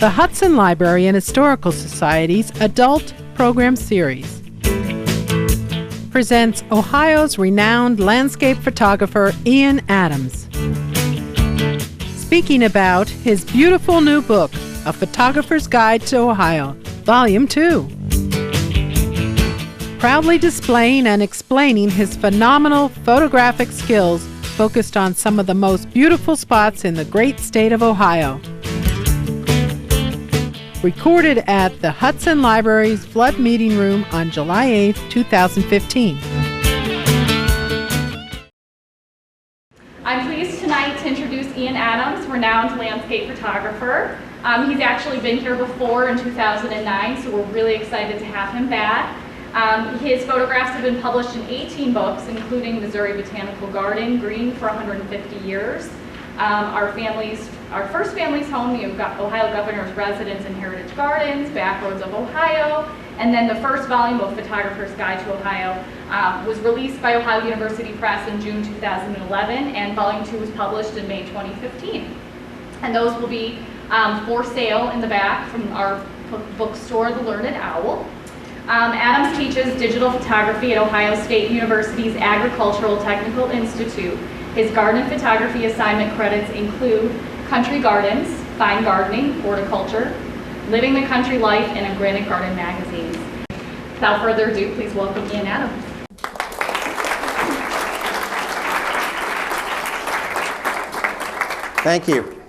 the Hudson Library and Historical Society's Adult Program Series presents Ohio's renowned landscape photographer Ian Adams, speaking about his beautiful new book, A Photographer's Guide to Ohio, Volume 2. Proudly displaying and explaining his phenomenal photographic skills focused on some of the most beautiful spots in the great state of Ohio. Recorded at the Hudson Library's Flood Meeting Room on July 8, 2015. I'm pleased tonight to introduce Ian Adams, renowned landscape photographer. He's actually been here before in 2009, so we're really excited to have him back. His photographs have been published in 18 books, including Missouri Botanical Garden, Green for 150 years, our first family's home, the Ohio Governor's Residence and Heritage Gardens, Backroads of Ohio, and then the first volume of Photographer's Guide to Ohio was released by Ohio University Press in June 2011, and Volume 2 was published in May 2015. And those will be for sale in the back from our bookstore, The Learned Owl. Adams teaches digital photography at Ohio State University's Agricultural Technical Institute. His garden photography assignment credits include Country Gardens, Fine Gardening, Horticulture, Living the Country Life, and Organic Garden magazines. Without further ado, please welcome Ian Adams. Thank you.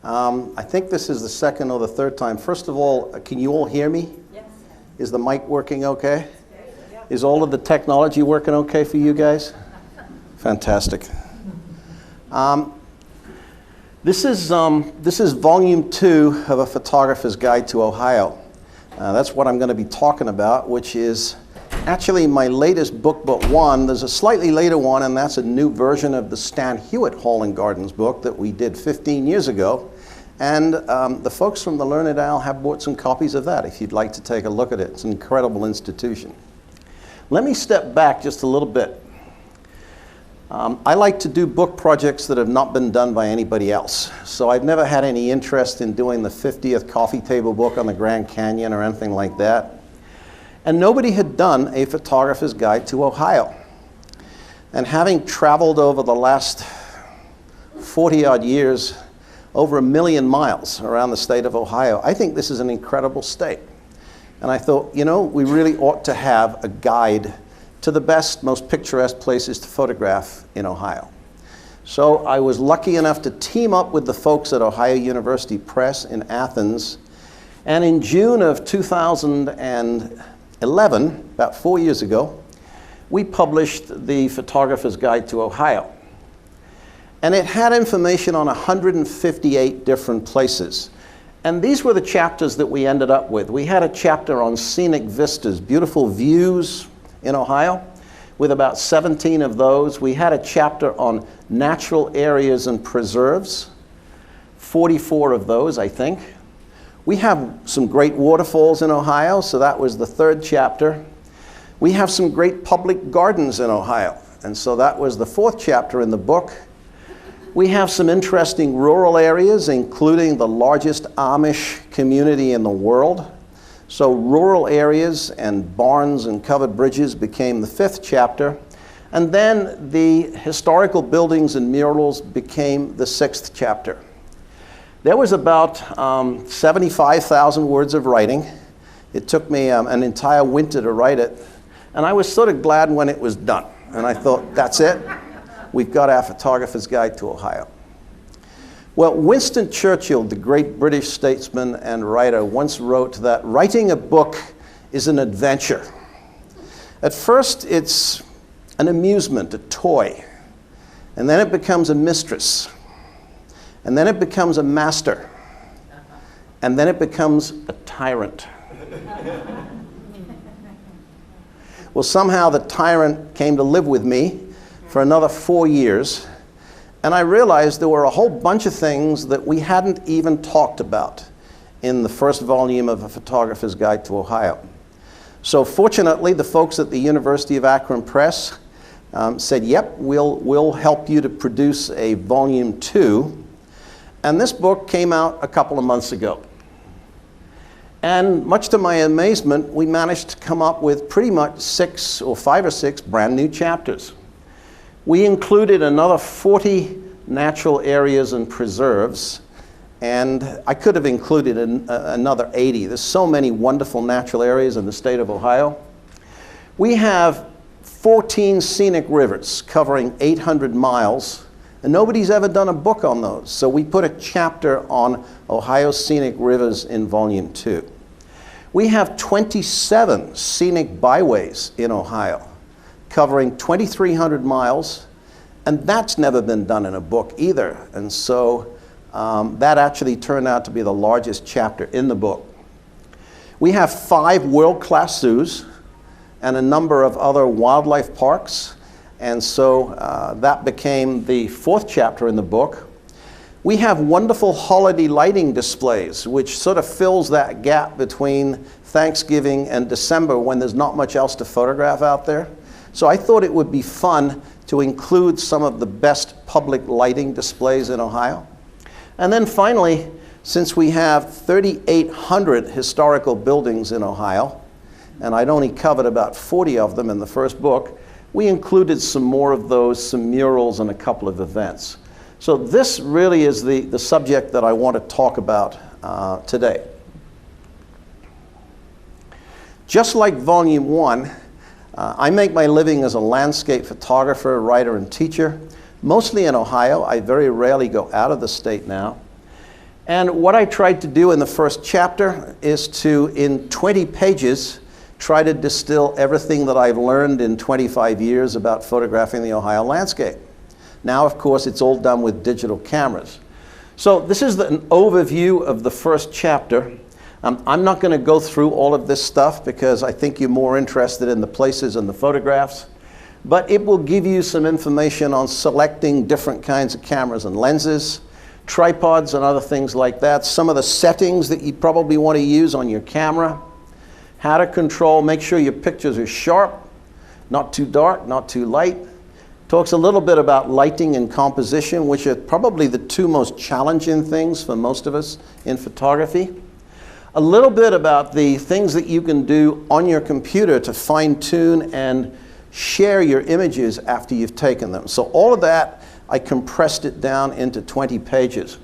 I think this is the second or the third time. First of all, can you all hear me? Yes. Is the mic working okay? Yeah. Is all of the technology working okay for you guys? Fantastic. This is Volume 2 of A Photographer's Guide to Ohio. That's what I'm going to be talking about, which is actually my latest book but one. There's a slightly later one, and that's a new version of the Stan Hewitt Hall and Gardens book that we did 15 years ago. And the folks from the Learned Owl have bought some copies of that if you'd like to take a look at it. It's an incredible institution. Let me step back just a little bit. I like to do book projects that have not been done by anybody else. So I've never had any interest in doing the 50th coffee table book on the Grand Canyon or anything like that. And nobody had done a photographer's guide to Ohio. And having traveled over the last 40-odd years, over 1 million miles around the state of Ohio, I think this is an incredible state. And I thought, you know, we really ought to have a guide to the best, most picturesque places to photograph in Ohio. So I was lucky enough to team up with the folks at Ohio University Press in Athens. And in June of 2011, about 4 years ago, we published the Photographer's Guide to Ohio. And it had information on 158 different places. And these were the chapters that we ended up with. We had a chapter on scenic vistas, beautiful views in Ohio, with about 17 of those. We had a chapter on natural areas and preserves, 44 of those, I think. We have some great waterfalls in Ohio, so that was the third chapter. We have some great public gardens in Ohio, and so that was the fourth chapter in the book. We have some interesting rural areas, including the largest Amish community in the world. So rural areas and barns and covered bridges became the fifth chapter. And then the historical buildings and murals became the sixth chapter. There was about 75,000 words of writing. It took me an entire winter to write it. And I was sort of glad when it was done. And I thought, that's it. We've got our Photographer's Guide to Ohio. Well, Winston Churchill, the great British statesman and writer, once wrote that writing a book is an adventure. At first, it's an amusement, a toy. And then it becomes a mistress. And then it becomes a master. And then it becomes a tyrant. Well, somehow the tyrant came to live with me for another 4 years. And I realized there were a whole bunch of things that we hadn't even talked about in the first volume of A Photographer's Guide to Ohio. So fortunately, the folks at the University of Akron Press said, yep, we'll help you to produce a volume 2. And this book came out a couple of months ago. And much to my amazement, we managed to come up with pretty much 5 or 6 brand new chapters. We included another 40 natural areas and preserves, and I could have included another 80. There's so many wonderful natural areas in the state of Ohio. We have 14 scenic rivers covering 800 miles, and nobody's ever done a book on those. So we put a chapter on Ohio scenic rivers in Volume 2. We have 27 scenic byways in Ohio, covering 2,300 miles, and that's never been done in a book either. And so that actually turned out to be the largest chapter in the book. We have 5 world-class zoos and a number of other wildlife parks, and so that became the 4th chapter in the book. We have wonderful holiday lighting displays, which sort of fills that gap between Thanksgiving and December when there's not much else to photograph out there. So I thought it would be fun to include some of the best public lighting displays in Ohio. And then finally, since we have 3,800 historical buildings in Ohio, and I'd only covered about 40 of them in the first book, we included some more of those, some murals and a couple of events. So this really is the subject that I want to talk about today. Just like Volume 1, I make my living as a landscape photographer, writer, and teacher, mostly in Ohio. I very rarely go out of the state now. And what I tried to do in the first chapter is to, in 20 pages, try to distill everything that I've learned in 25 years about photographing the Ohio landscape. Now, of course, it's all done with digital cameras. So this is an overview of the first chapter. I'm not going to go through all of this stuff because I think you're more interested in the places and the photographs. But it will give you some information on selecting different kinds of cameras and lenses, tripods and other things like that, some of the settings that you probably want to use on your camera, how to control, make sure your pictures are sharp, not too dark, not too light. Talks a little bit about lighting and composition, which are probably the 2 most challenging things for most of us in photography. A little bit about the things that you can do on your computer to fine-tune and share your images after you've taken them. So all of that, I compressed it down into 20 pages.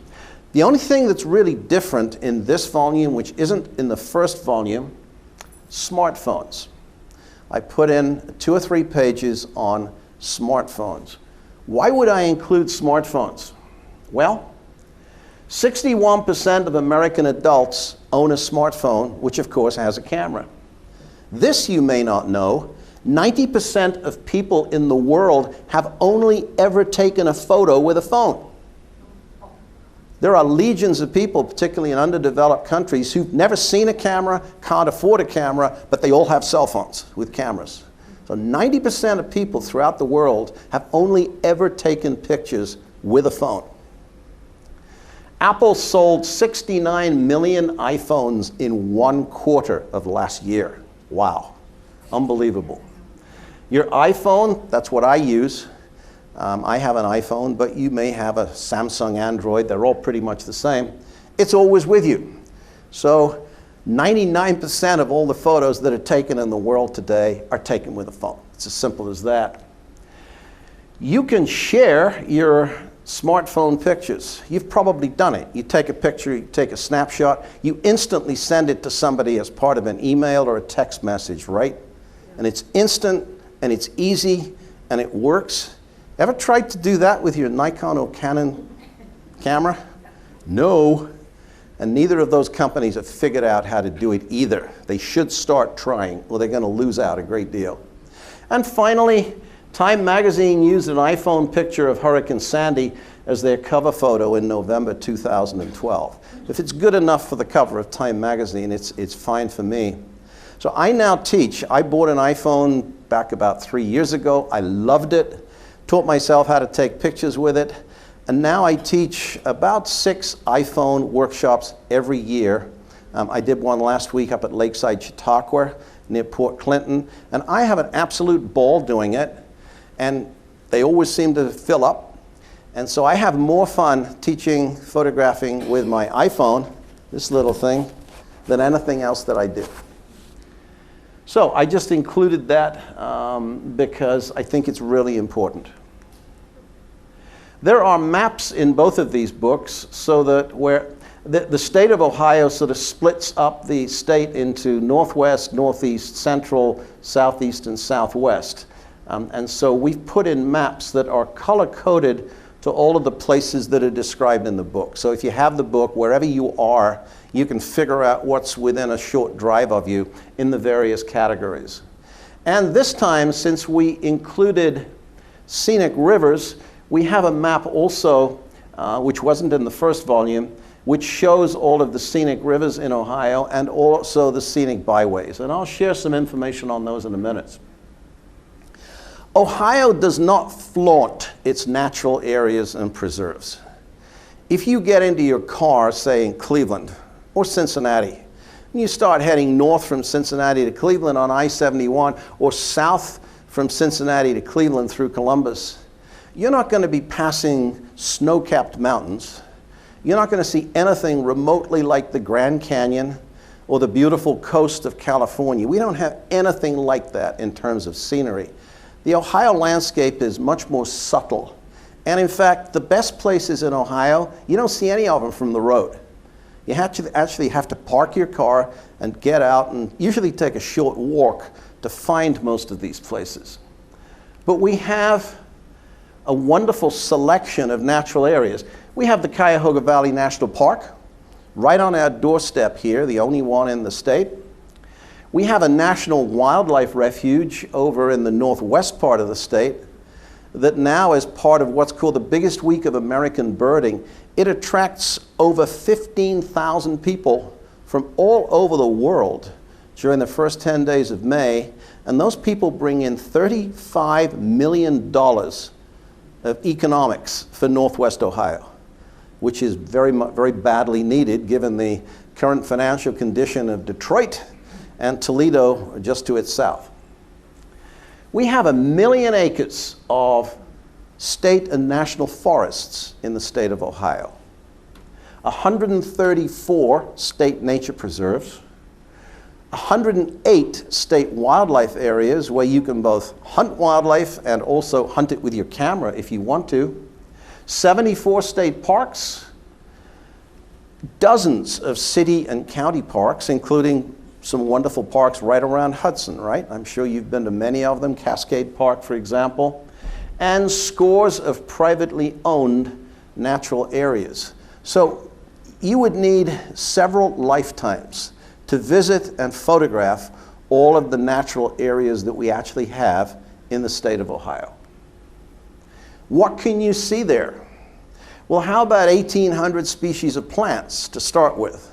The only thing that's really different in this volume, which isn't in the first volume, smartphones. I put in 2 or 3 pages on smartphones. Why would I include smartphones? Well, 61% of American adults own a smartphone, which of course has a camera. This you may not know, 90% of people in the world have only ever taken a photo with a phone. There are legions of people, particularly in underdeveloped countries, who've never seen a camera, can't afford a camera, but they all have cell phones with cameras. So 90% of people throughout the world have only ever taken pictures with a phone. Apple sold 69 million iPhones in 1 quarter of last year. Wow, unbelievable. Your iPhone, that's what I use. I have an iPhone, but you may have a Samsung Android. They're all pretty much the same. It's always with you. So 99% of all the photos that are taken in the world today are taken with a phone. It's as simple as that. You can share your smartphone pictures. You've probably done it. You take a picture, you take a snapshot, you instantly send it to somebody as part of an email or a text message, right? And it's instant, and it's easy, and it works. Ever tried to do that with your Nikon or Canon camera? No. And neither of those companies have figured out how to do it either. They should start trying, or they're going to lose out a great deal. And finally, Time magazine used an iPhone picture of Hurricane Sandy as their cover photo in November 2012. If it's good enough for the cover of Time magazine, it's fine for me. So I now teach. I bought an iPhone back about 3 years ago. I loved it, taught myself how to take pictures with it, and now I teach about 6 iPhone workshops every year. I did one last week up at Lakeside Chautauqua near Port Clinton, and I have an absolute ball doing it, and they always seem to fill up. And so I have more fun teaching photographing with my iPhone, this little thing, than anything else that I do. So I just included that because I think it's really important. There are maps in both of these books so that where the state of Ohio sort of splits up the state into northwest, northeast, central, southeast, and southwest. And so we've put in maps that are color-coded to all of the places that are described in the book. So if you have the book, wherever you are, you can figure out what's within a short drive of you in the various categories. And this time, since we included scenic rivers, we have a map also, which wasn't in the first volume, which shows all of the scenic rivers in Ohio and also the scenic byways. And I'll share some information on those in a minute. Ohio does not flaunt its natural areas and preserves. If you get into your car, say in Cleveland or Cincinnati, and you start heading north from Cincinnati to Cleveland on I-71 or south from Cincinnati to Cleveland through Columbus, you're not going to be passing snow-capped mountains. You're not going to see anything remotely like the Grand Canyon or the beautiful coast of California. We don't have anything like that in terms of scenery. The Ohio landscape is much more subtle. And in fact, the best places in Ohio, you don't see any of them from the road. You actually have to park your car and get out and usually take a short walk to find most of these places. But we have a wonderful selection of natural areas. We have the Cuyahoga Valley National Park, right on our doorstep here, the only one in the state. We have a national wildlife refuge over in the northwest part of the state that now is part of what's called the biggest week of American birding. It attracts over 15,000 people from all over the world during the first 10 days of May, and those people bring in $35 million of economics for Northwest Ohio, which is very badly needed given the current financial condition of Detroit and Toledo just to its south. We have 1 million acres of state and national forests in the state of Ohio, 134 state nature preserves, 108 state wildlife areas where you can both hunt wildlife and also hunt it with your camera if you want to, 74 state parks, dozens of city and county parks, including some wonderful parks right around Hudson, right? I'm sure you've been to many of them, Cascade Park, for example, and scores of privately owned natural areas. So you would need several lifetimes to visit and photograph all of the natural areas that we actually have in the state of Ohio. What can you see there? Well, how about 1,800 species of plants to start with?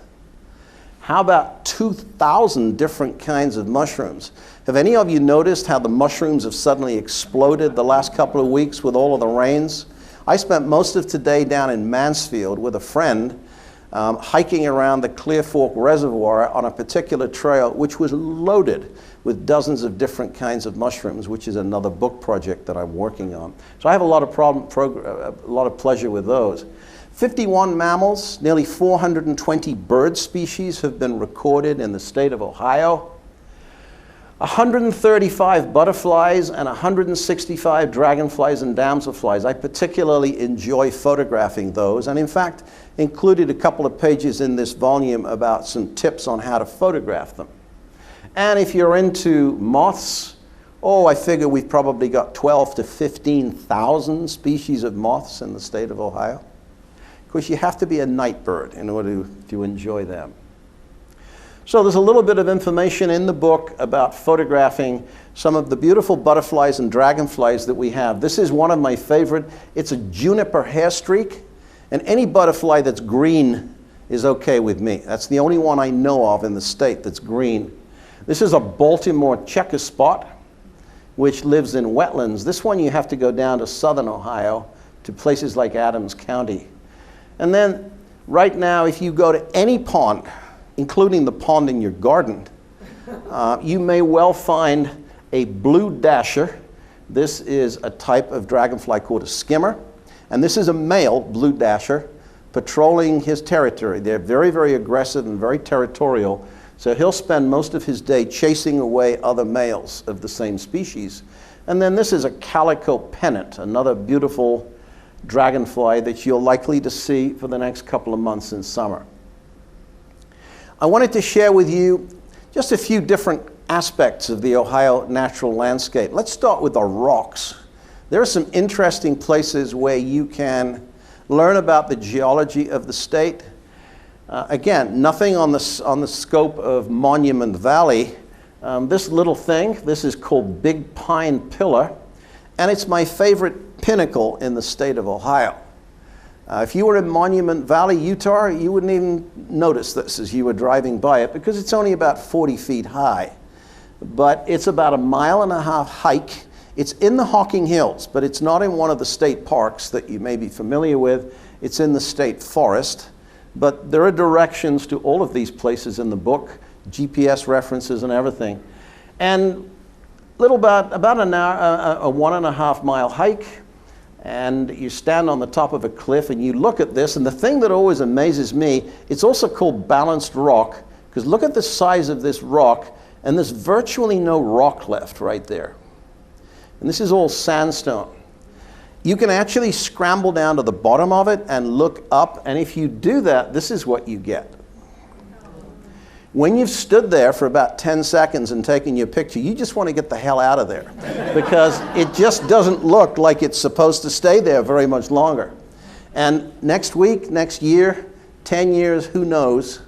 How about 2,000 different kinds of mushrooms? Have any of you noticed how the mushrooms have suddenly exploded the last couple of weeks with all of the rains? I spent most of today down in Mansfield with a friend hiking around the Clear Fork Reservoir on a particular trail which was loaded with dozens of different kinds of mushrooms, which is another book project that I'm working on. So I have a lot of pleasure with those. 51 mammals, nearly 420 bird species have been recorded in the state of Ohio. 135 butterflies and 165 dragonflies and damselflies. I particularly enjoy photographing those, and in fact included a couple of pages in this volume about some tips on how to photograph them. And if you're into moths, I figure we've probably got 12 to 15,000 species of moths in the state of Ohio. Of course, you have to be a night bird in order to enjoy them. So there's a little bit of information in the book about photographing some of the beautiful butterflies and dragonflies that we have. This is one of my favorite. It's a juniper hair streak, and any butterfly that's green is okay with me. That's the only one I know of in the state that's green. This is a Baltimore checker spot, which lives in wetlands. This one you have to go down to southern Ohio to places like Adams County. And then right now, if you go to any pond, including the pond in your garden, you may well find a blue dasher. This is a type of dragonfly called a skimmer. And this is a male blue dasher patrolling his territory. They're very, very aggressive and very territorial. So he'll spend most of his day chasing away other males of the same species. And then this is a calico pennant, another beautiful dragonfly that you're likely to see for the next couple of months in summer. I wanted to share with you just a few different aspects of the Ohio natural landscape. Let's start with the rocks. There are some interesting places where you can learn about the geology of the state. Again, nothing on the scope of Monument Valley. This little thing, this is called Big Pine Pillar, and it's my favorite pinnacle in the state of Ohio. If you were in Monument Valley, Utah, you wouldn't even notice this as you were driving by it because it's only about 40 feet high. But it's about a 1.5 mile hike. It's in the Hocking Hills, but it's not in one of the state parks that you may be familiar with. It's in the state forest. But there are directions to all of these places in the book, GPS references and everything. And about an hour, a 1.5 mile hike, and you stand on the top of a cliff and you look at this, and the thing that always amazes me, it's also called balanced rock, because look at the size of this rock, and there's virtually no rock left right there. And this is all sandstone. You can actually scramble down to the bottom of it and look up, and if you do that, this is what you get. When you've stood there for about 10 seconds and taken your picture, you just want to get the hell out of there because it just doesn't look like it's supposed to stay there very much longer. And next week, next year, 10 years, who knows,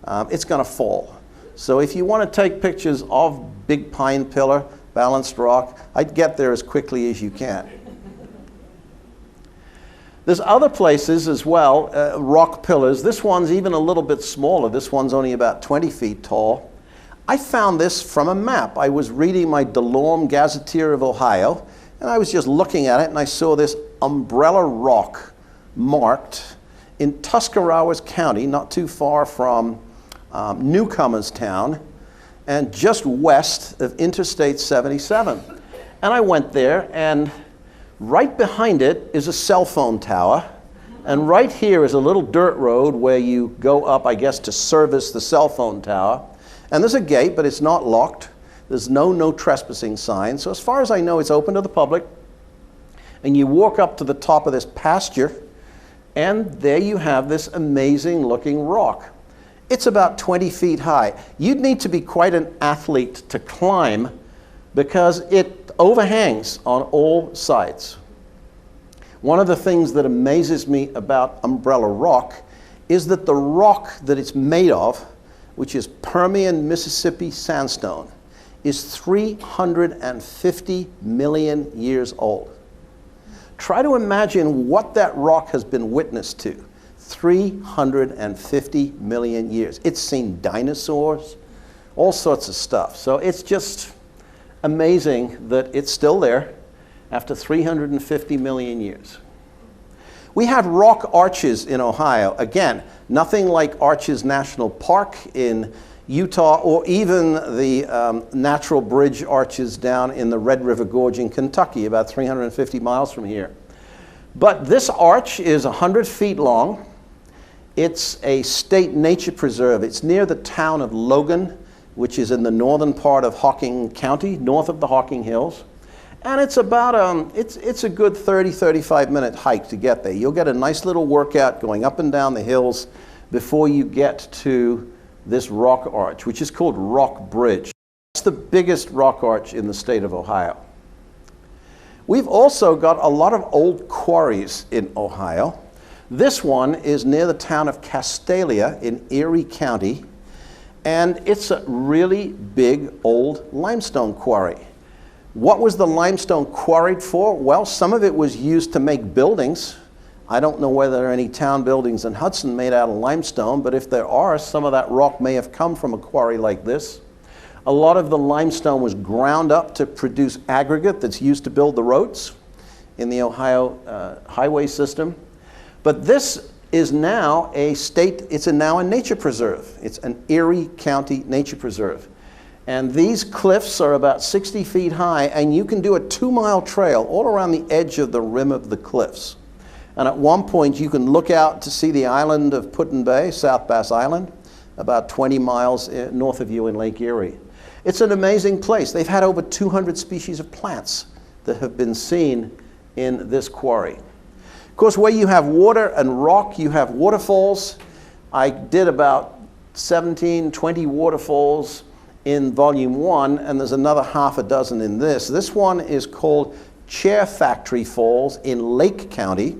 it's going to fall. So if you want to take pictures of Big Pine Pillar, balanced rock, I'd get there as quickly as you can. There's other places as well, rock pillars. This one's even a little bit smaller. This one's only about 20 feet tall. I found this from a map. I was reading my DeLorme Gazetteer of Ohio, and I was just looking at it, and I saw this umbrella rock marked in Tuscarawas County, not too far from Newcomerstown, and just west of Interstate 77. And I went there, and right behind it is a cell phone tower, and right here is a little dirt road where you go up, I guess, to service the cell phone tower. And there's a gate, but it's not locked. There's no trespassing sign. So as far as I know, it's open to the public. And you walk up to the top of this pasture, and there you have this amazing looking rock. It's about 20 feet high. You'd need to be quite an athlete to climb because it overhangs on all sides. One of the things that amazes me about umbrella rock is that the rock that it's made of, which is Permian Mississippi sandstone, is 350 million years old. Try to imagine what that rock has been witness to. 350 million years. It's seen dinosaurs, all sorts of stuff. So it's just amazing that it's still there after 350 million years. We have rock arches in Ohio. Again, nothing like Arches National Park in Utah or even the Natural Bridge arches down in the Red River Gorge in Kentucky, about 350 miles from here. But this arch is 100 feet long. It's a state nature preserve. It's near the town of Logan, which is in the northern part of Hocking County, north of the Hocking Hills. And it's about, it's a good 35 minute hike to get there. You'll get a nice little workout going up and down the hills before you get to this rock arch, which is called Rock Bridge. It's the biggest rock arch in the state of Ohio. We've also got a lot of old quarries in Ohio. This one is near the town of Castalia in Erie County, and it's a really big old limestone quarry. What was the limestone quarried for? Well, some of it was used to make buildings. I don't know whether there are any town buildings in Hudson made out of limestone, but if there are, some of that rock may have come from a quarry like this. A lot of the limestone was ground up to produce aggregate that's used to build the roads in the Ohio highway system. But this is now now a nature preserve. It's an Erie County nature preserve. And these cliffs are about 60 feet high, and you can do a 2-mile trail all around the edge of the rim of the cliffs. And at one point, you can look out to see the island of Put-in-Bay, South Bass Island, about 20 miles north of you in Lake Erie. It's an amazing place. They've had over 200 species of plants that have been seen in this quarry. Of course, where you have water and rock, you have waterfalls. I did about 17, 20 waterfalls in volume 1, and there's another half a dozen in this. This one is called Chair Factory Falls in Lake County.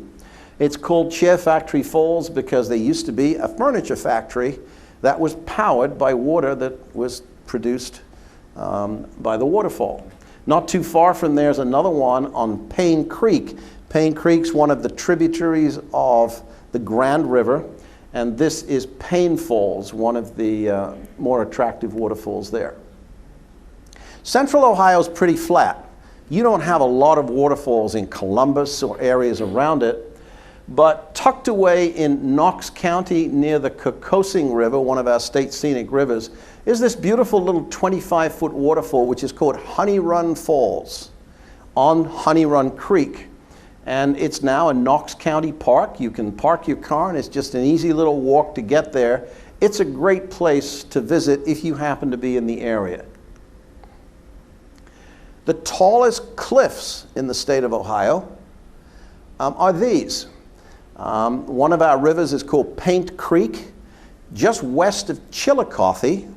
It's called Chair Factory Falls because there used to be a furniture factory that was powered by water that was produced by the waterfall. Not too far from there is another one on Payne Creek. Payne Creek's one of the tributaries of the Grand River, and this is Payne Falls, one of the more attractive waterfalls there. Central Ohio is pretty flat. You don't have a lot of waterfalls in Columbus or areas around it, but tucked away in Knox County near the Kokosing River, one of our state scenic rivers, is this beautiful little 25-foot waterfall which is called Honey Run Falls on Honey Run Creek. And it's now a Knox County park. You can park your car and it's just an easy little walk to get there. It's a great place to visit if you happen to be in the area. The tallest cliffs in the state of Ohio are these. One of our rivers is called Paint Creek, just west of Chillicothe.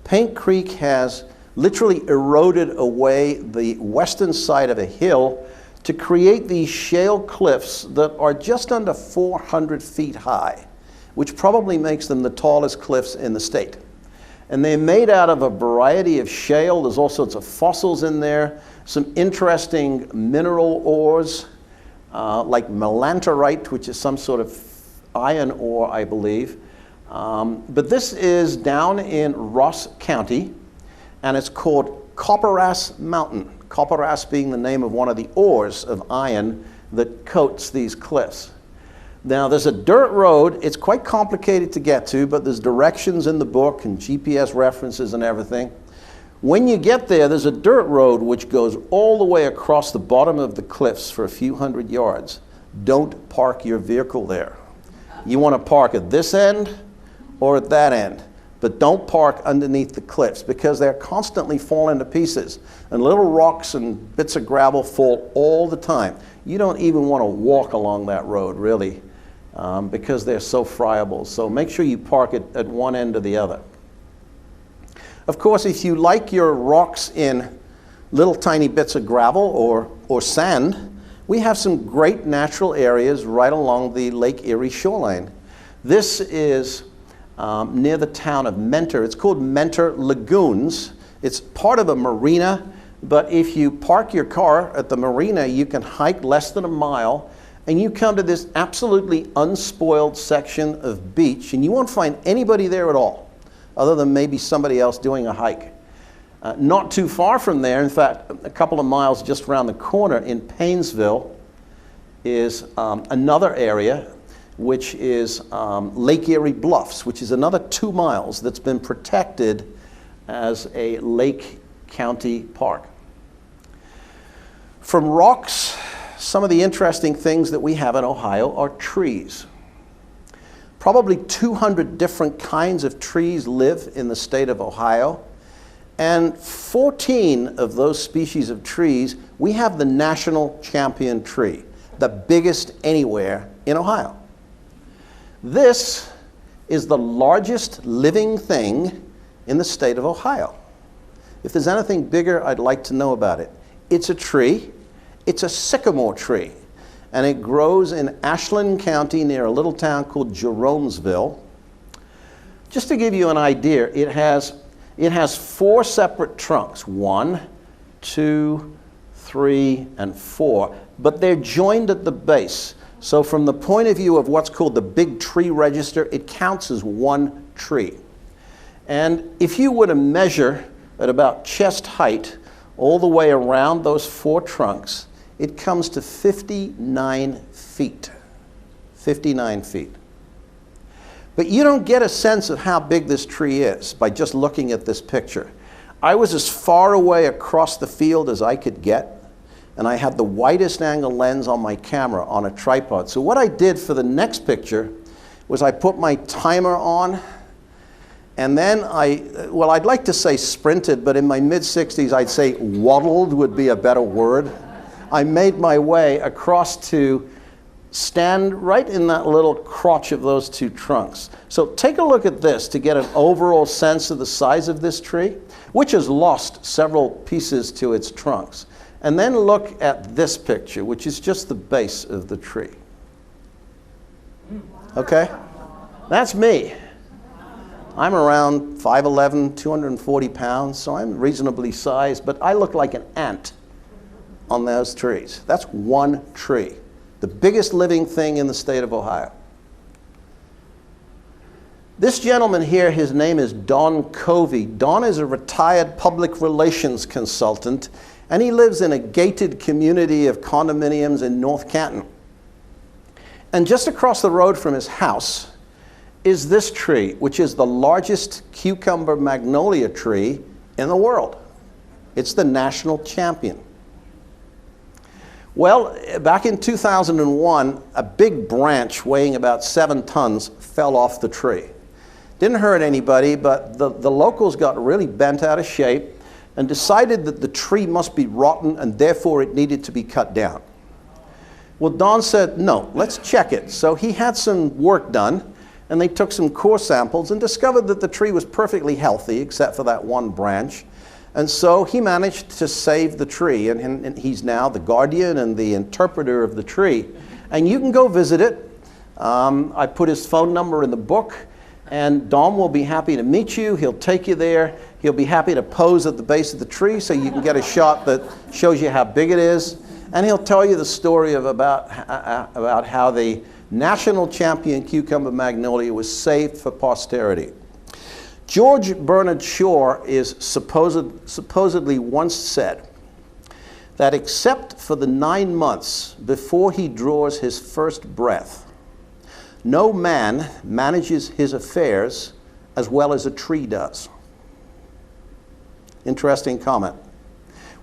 Paint Creek has literally eroded away the western side of a hill to create these shale cliffs that are just under 400 feet high, which probably makes them the tallest cliffs in the state. And they're made out of a variety of shale. There's all sorts of fossils in there, some interesting mineral ores, like melanterite, which is some sort of iron ore, I believe. But this is down in Ross County, and it's called Copperas Mountain. Copperas being the name of one of the ores of iron that coats these cliffs. Now, there's a dirt road. It's quite complicated to get to, but there's directions in the book and GPS references and everything. When you get there, there's a dirt road which goes all the way across the bottom of the cliffs for a few hundred yards. Don't park your vehicle there. You want to park at this end or at that end, but don't park underneath the cliffs because they're constantly falling to pieces, and little rocks and bits of gravel fall all the time. You don't even want to walk along that road, really, because they're so friable. So make sure you park it at one end or the other. Of course, if you like your rocks in little tiny bits of gravel or sand, we have some great natural areas right along the Lake Erie shoreline. This is near the town of Mentor. It's called Mentor Lagoons. It's part of a marina, but if you park your car at the marina, you can hike less than a mile, and you come to this absolutely unspoiled section of beach, and you won't find anybody there at all, other than maybe somebody else doing a hike. Not too far from there, in fact, a couple of miles just around the corner in Paynesville, is another area which is Lake Erie Bluffs, which is another 2 miles that's been protected as a Lake County park. From rocks, some of the interesting things that we have in Ohio are trees. Probably 200 different kinds of trees live in the state of Ohio, and 14 of those species of trees, we have the national champion tree, the biggest anywhere in Ohio. This is the largest living thing in the state of Ohio. If there's anything bigger, I'd like to know about it. It's a tree. It's a sycamore tree, and it grows in Ashland County near a little town called Jeromesville. Just to give you an idea, it has 4 separate trunks, 1, 2, 3, and 4, but they're joined at the base. So from the point of view of what's called the big tree register, it counts as one tree. And if you were to measure at about chest height all the way around those 4 trunks, it comes to 59 feet. 59 feet. But you don't get a sense of how big this tree is by just looking at this picture. I was as far away across the field as I could get, and I had the widest angle lens on my camera on a tripod. So what I did for the next picture was I put my timer on, and then I'd like to say sprinted, but in my mid-60s I'd say waddled would be a better word. I made my way across to stand right in that little crotch of those two trunks. So take a look at this to get an overall sense of the size of this tree, which has lost several pieces to its trunks. And then look at this picture, which is just the base of the tree. Okay? That's me. I'm around 5'11", 240 pounds, so I'm reasonably sized, but I look like an ant on those trees. That's one tree, the biggest living thing in the state of Ohio. This gentleman here, his name is Don Covey. Don is a retired public relations consultant, and he lives in a gated community of condominiums in North Canton. And just across the road from his house is this tree, which is the largest cucumber magnolia tree in the world. It's the national champion. Well, back in 2001, a big branch weighing about 7 tons fell off the tree. Didn't hurt anybody, but the locals got really bent out of shape and decided that the tree must be rotten and therefore it needed to be cut down. Well, Don said, no, let's check it. So he had some work done, and they took some core samples and discovered that the tree was perfectly healthy except for that one branch. And so he managed to save the tree, and he's now the guardian and the interpreter of the tree. And you can go visit it. I put his phone number in the book, and Don will be happy to meet you. He'll take you there. He'll be happy to pose at the base of the tree so you can get a shot that shows you how big it is. And he'll tell you the story about how the national champion cucumber magnolia was saved for posterity. George Bernard Shaw is supposedly once said that except for the 9 months before he draws his first breath, no man manages his affairs as well as a tree does. Interesting comment.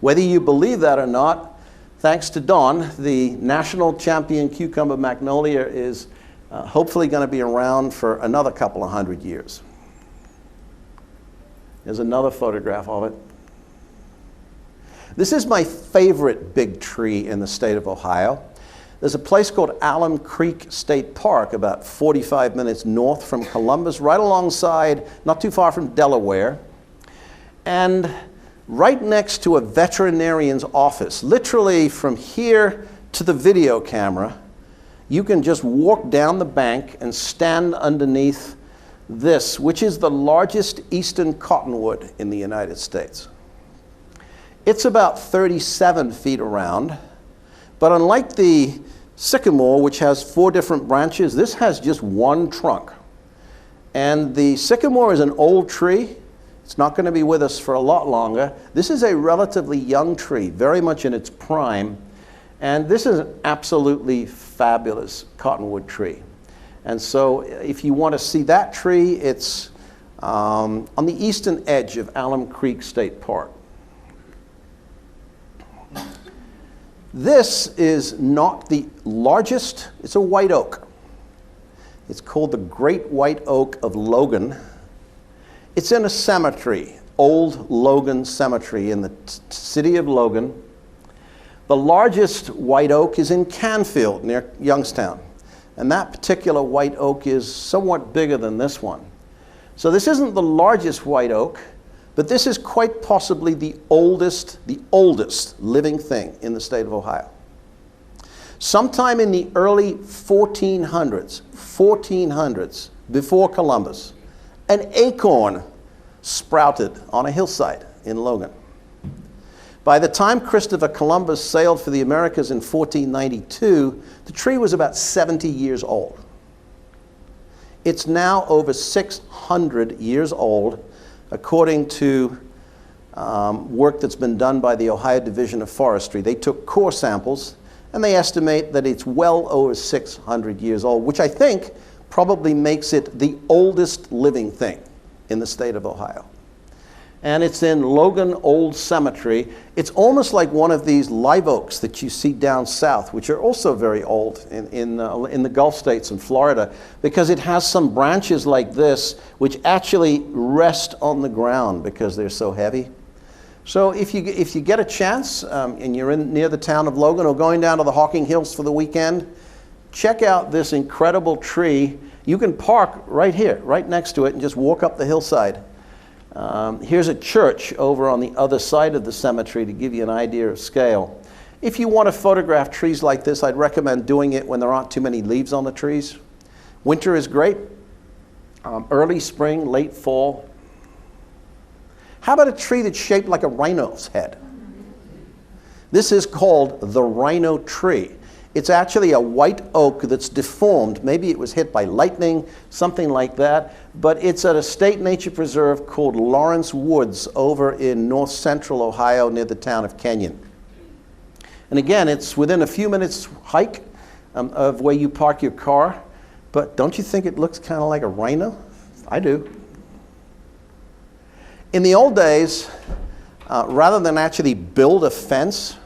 Whether you believe that or not, thanks to Don, the national champion cucumber magnolia is hopefully going to be around for another couple of 100 years. There's another photograph of it. This is my favorite big tree in the state of Ohio. There's a place called Alum Creek State Park, about 45 minutes north from Columbus, right alongside, not too far from Delaware, and right next to a veterinarian's office. Literally from here to the video camera, you can just walk down the bank and stand underneath this, which is the largest eastern cottonwood in the United States. It's about 37 feet around, but unlike the sycamore, which has 4 different branches, this has just one trunk. And the sycamore is an old tree. It's not going to be with us for a lot longer. This is a relatively young tree, very much in its prime, and this is an absolutely fabulous cottonwood tree. And so if you want to see that tree, it's on the eastern edge of Alum Creek State Park. This is not the largest, it's a white oak. It's called the Great White Oak of Logan. It's in a cemetery, Old Logan Cemetery in the city of Logan. The largest white oak is in Canfield near Youngstown. And that particular white oak is somewhat bigger than this one. So this isn't the largest white oak, but this is quite possibly the oldest living thing in the state of Ohio. Sometime in the early 1400s, before Columbus, an acorn sprouted on a hillside in Logan. By the time Christopher Columbus sailed for the Americas in 1492, the tree was about 70 years old. It's now over 600 years old, according to work that's been done by the Ohio Division of Forestry. They took core samples, and they estimate that it's well over 600 years old, which I think probably makes it the oldest living thing in the state of Ohio. and it's in Logan Old Cemetery. It's almost like one of these live oaks that you see down south, which are also very old in the Gulf states and Florida, because it has some branches like this which actually rest on the ground because they're so heavy. So if you get a chance and you're near the town of Logan or going down to the Hocking Hills for the weekend, check out this incredible tree. You can park right here, right next to it, and just walk up the hillside. Here's a church over on the other side of the cemetery to give you an idea of scale. If you want to photograph trees like this, I'd recommend doing it when there aren't too many leaves on the trees. Winter is great. Early spring, late fall. How about a tree that's shaped like a rhino's head? This is called the rhino tree. It's actually a white oak that's deformed. Maybe it was hit by lightning, something like that. But it's at a state nature preserve called Lawrence Woods over in north central Ohio near the town of Kenyon. And again, it's within a few minutes hike of where you park your car. But don't you think it looks kind of like a rhino? I do. In the old days, rather than actually build a fence,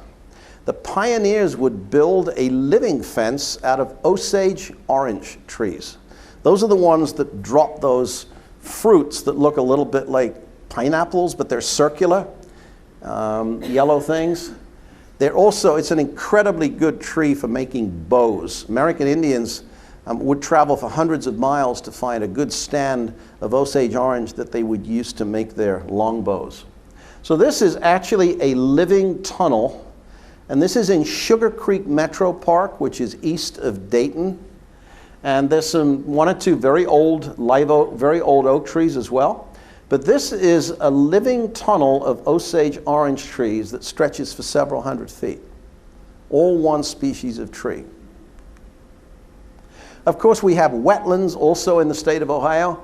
the pioneers would build a living fence out of Osage orange trees. Those are the ones that drop those fruits that look a little bit like pineapples, but they're circular, yellow things. It's an incredibly good tree for making bows. American Indians would travel for hundreds of miles to find a good stand of Osage orange that they would use to make their longbows. So this is actually a living tunnel, and this is in Sugar Creek Metro Park, which is east of Dayton. And there's one or two very old oak trees as well. But this is a living tunnel of Osage orange trees that stretches for several hundred feet. All one species of tree. Of course, we have wetlands also in the state of Ohio.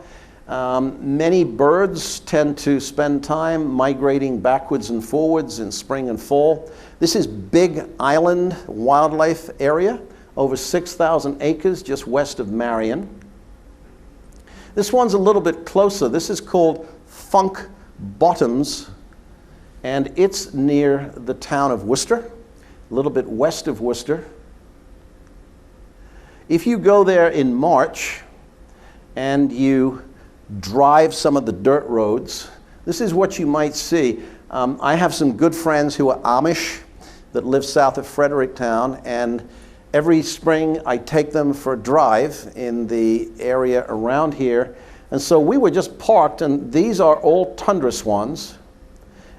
Many birds tend to spend time migrating backwards and forwards in spring and fall. This is Big Island Wildlife Area, over 6,000 acres just west of Marion. This one's a little bit closer. This is called Funk Bottoms, and it's near the town of Worcester, a little bit west of Worcester. If you go there in March and you drive some of the dirt roads, this is what you might see. I have some good friends who are Amish that live south of Fredericktown, and every spring I take them for a drive in the area around here. And so we were just parked, and these are all tundra swans,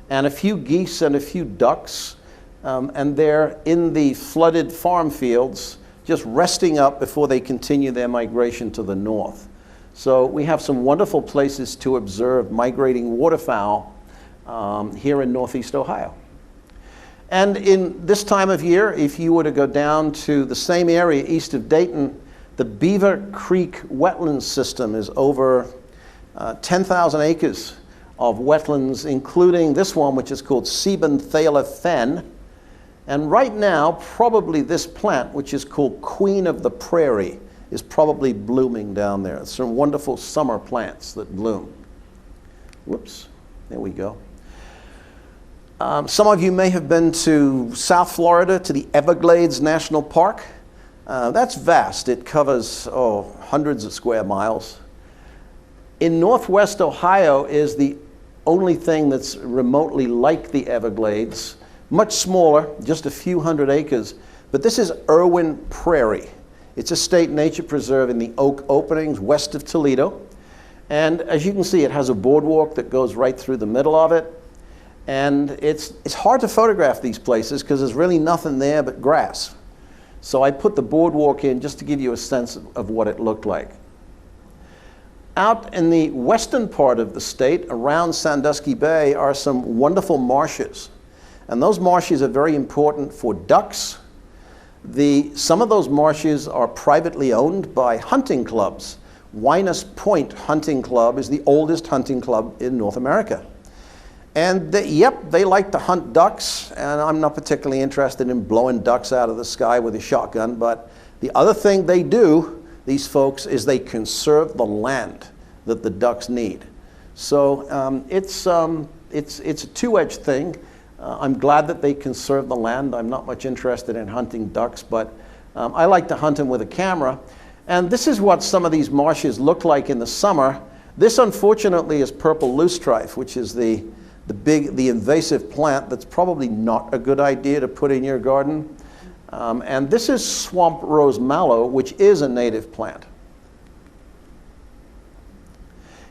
and a few geese and a few ducks, and they're in the flooded farm fields, just resting up before they continue their migration to the north. So we have some wonderful places to observe migrating waterfowl here in Northeast Ohio. And in this time of year, if you were to go down to the same area east of Dayton, the Beaver Creek wetlands system is over 10,000 acres of wetlands, including this one, which is called Siebenthaler fen. And right now, probably this plant, which is called Queen of the Prairie, is probably blooming down there. It's some wonderful summer plants that bloom. Whoops, there we go. Some of you may have been to South Florida, to the Everglades National Park. That's vast. It covers hundreds of square miles. In Northwest Ohio is the only thing that's remotely like the Everglades. Much smaller, just a few hundred acres, but this is Irwin Prairie. It's a state nature preserve in the Oak Openings west of Toledo. And as you can see, it has a boardwalk that goes right through the middle of it. And it's hard to photograph these places because there's really nothing there but grass. So I put the boardwalk in just to give you a sense of what it looked like. Out in the western part of the state, around Sandusky Bay, are some wonderful marshes. And those marshes are very important for ducks. Some of those marshes are privately owned by hunting clubs. Winus Point Hunting Club is the oldest hunting club in North America. And they like to hunt ducks, and I'm not particularly interested in blowing ducks out of the sky with a shotgun, but the other thing they do, these folks, is they it's it's a two-edged thing. I'm glad that they conserve the land. I'm not much interested in hunting ducks, but I like to hunt them with a camera. And this is what some of these marshes look like in the summer. This, unfortunately, is purple loosestrife, which is the invasive plant that's probably not a good idea to put in your garden. And this is swamp rose mallow, which is a native plant.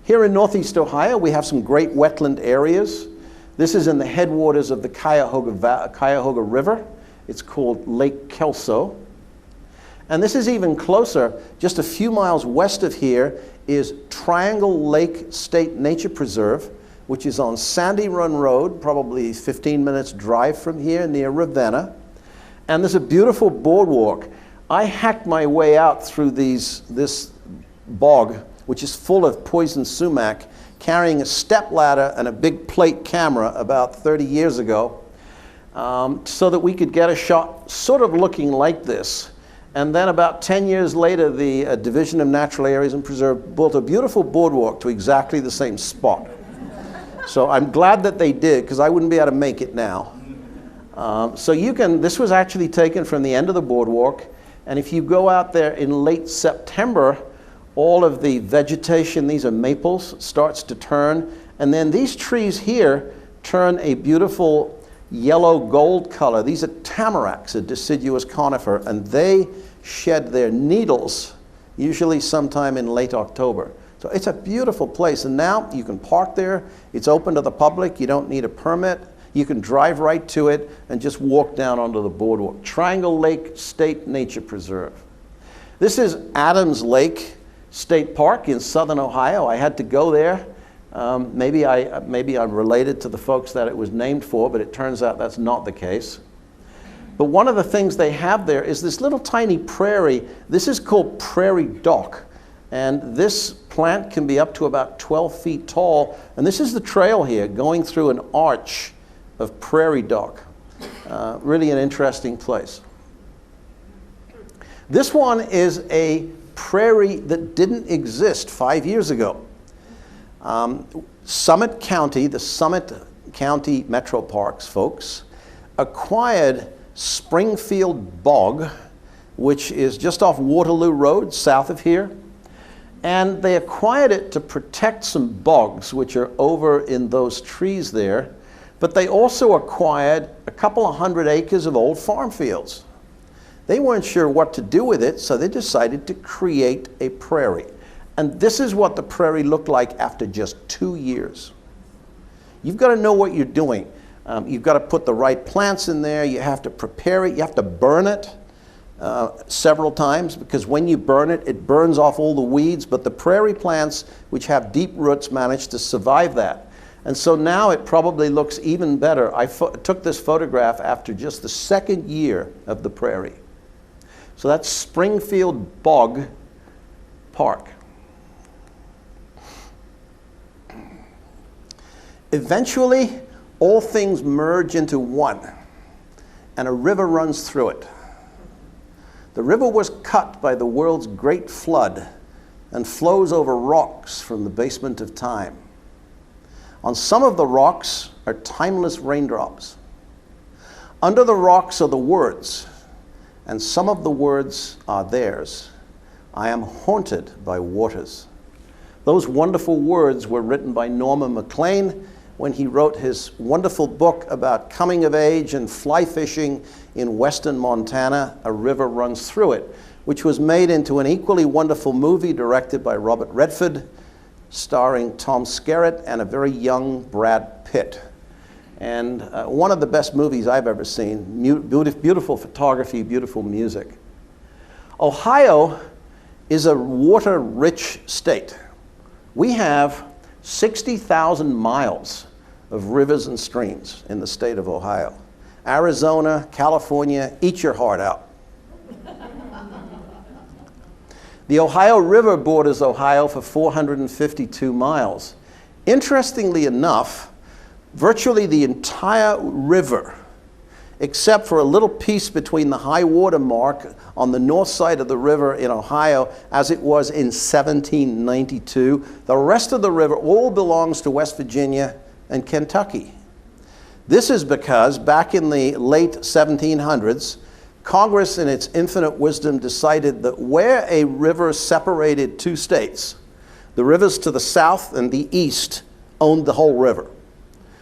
Here in Northeast Ohio, we have some great wetland areas. This is in the headwaters of the Cuyahoga River. It's called Lake Kelso. And this is even closer, just a few miles west of here is Triangle Lake State Nature Preserve, which is on Sandy Run Road, probably 15 minutes drive from here near Ravenna. And there's a beautiful boardwalk. I hacked my way out through this bog, which is full of poison sumac, carrying a step ladder and a big plate camera about 30 years ago, so that we could get a shot sort of looking like this. And then about 10 years later, the Division of Natural Areas and Preserves built a beautiful boardwalk to exactly the same spot. So I'm glad that they did, because I wouldn't be able to make it now. So this was actually taken from the end of the boardwalk, and if you go out there in late September, all of the vegetation, these are maples, starts to turn, and then these trees here turn a beautiful yellow gold color. These are tamaracks, a deciduous conifer, and they shed their needles usually sometime in late October. So it's a beautiful place, and now you can park there. It's open to the public. You don't need a permit. You can drive right to it and just walk down onto the boardwalk. Triangle Lake State Nature Preserve. This is Adams Lake State Park in southern Ohio. I had to go there. Maybe I'm related to the folks that it was named for, but it turns out that's not the case. But one of the things they have there is this little tiny prairie. This is called prairie dock. And this plant can be up to about 12 feet tall. And this is the trail here going through an arch of prairie dock. Really an interesting place. This one is a prairie that didn't exist 5 years ago. Summit County, the Summit County Metro Parks folks, acquired Springfield Bog, which is just off Waterloo Road, south of here. And they acquired it to protect some bogs, which are over in those trees there. But they also acquired a couple of 100 acres of old farm fields. They weren't sure what to do with it, so they decided to create a prairie. And this is what the prairie looked like after just 2 years. You've got to know what you're doing. You've got to put the right plants in there. You have to prepare it. You have to burn it several times, because when you burn it, it burns off all the weeds. But the prairie plants, which have deep roots, manage to survive that. And so now it probably looks even better. I took this photograph after just the second year of the prairie. So that's Springfield Bog Park. Eventually, all things merge into one, and a river runs through it. The river was cut by the world's great flood and flows over rocks from the basement of time. On some of the rocks are timeless raindrops. Under the rocks are the words, and some of the words are theirs. I am haunted by waters. Those wonderful words were written by Norman Maclean when he wrote his wonderful book about coming of age and fly fishing in western Montana. A river runs through it, which was made into an equally wonderful movie directed by Robert Redford, starring Tom Skerritt and a very young Brad Pitt. And one of the best movies I've ever seen. Beautiful photography, beautiful music. Ohio is a water-rich state. We have 60,000 miles of rivers and streams in the state of Ohio. Arizona, California, eat your heart out. The Ohio River borders Ohio for 452 miles. Interestingly enough, virtually the entire river, except for a little piece between the high water mark on the north side of the river in Ohio, as it was in 1792. The rest of the river all belongs to West Virginia, and Kentucky. This is because back in the late 1700s, Congress, in its infinite wisdom, decided that where a river separated two states, the rivers to the south and the east owned the whole river.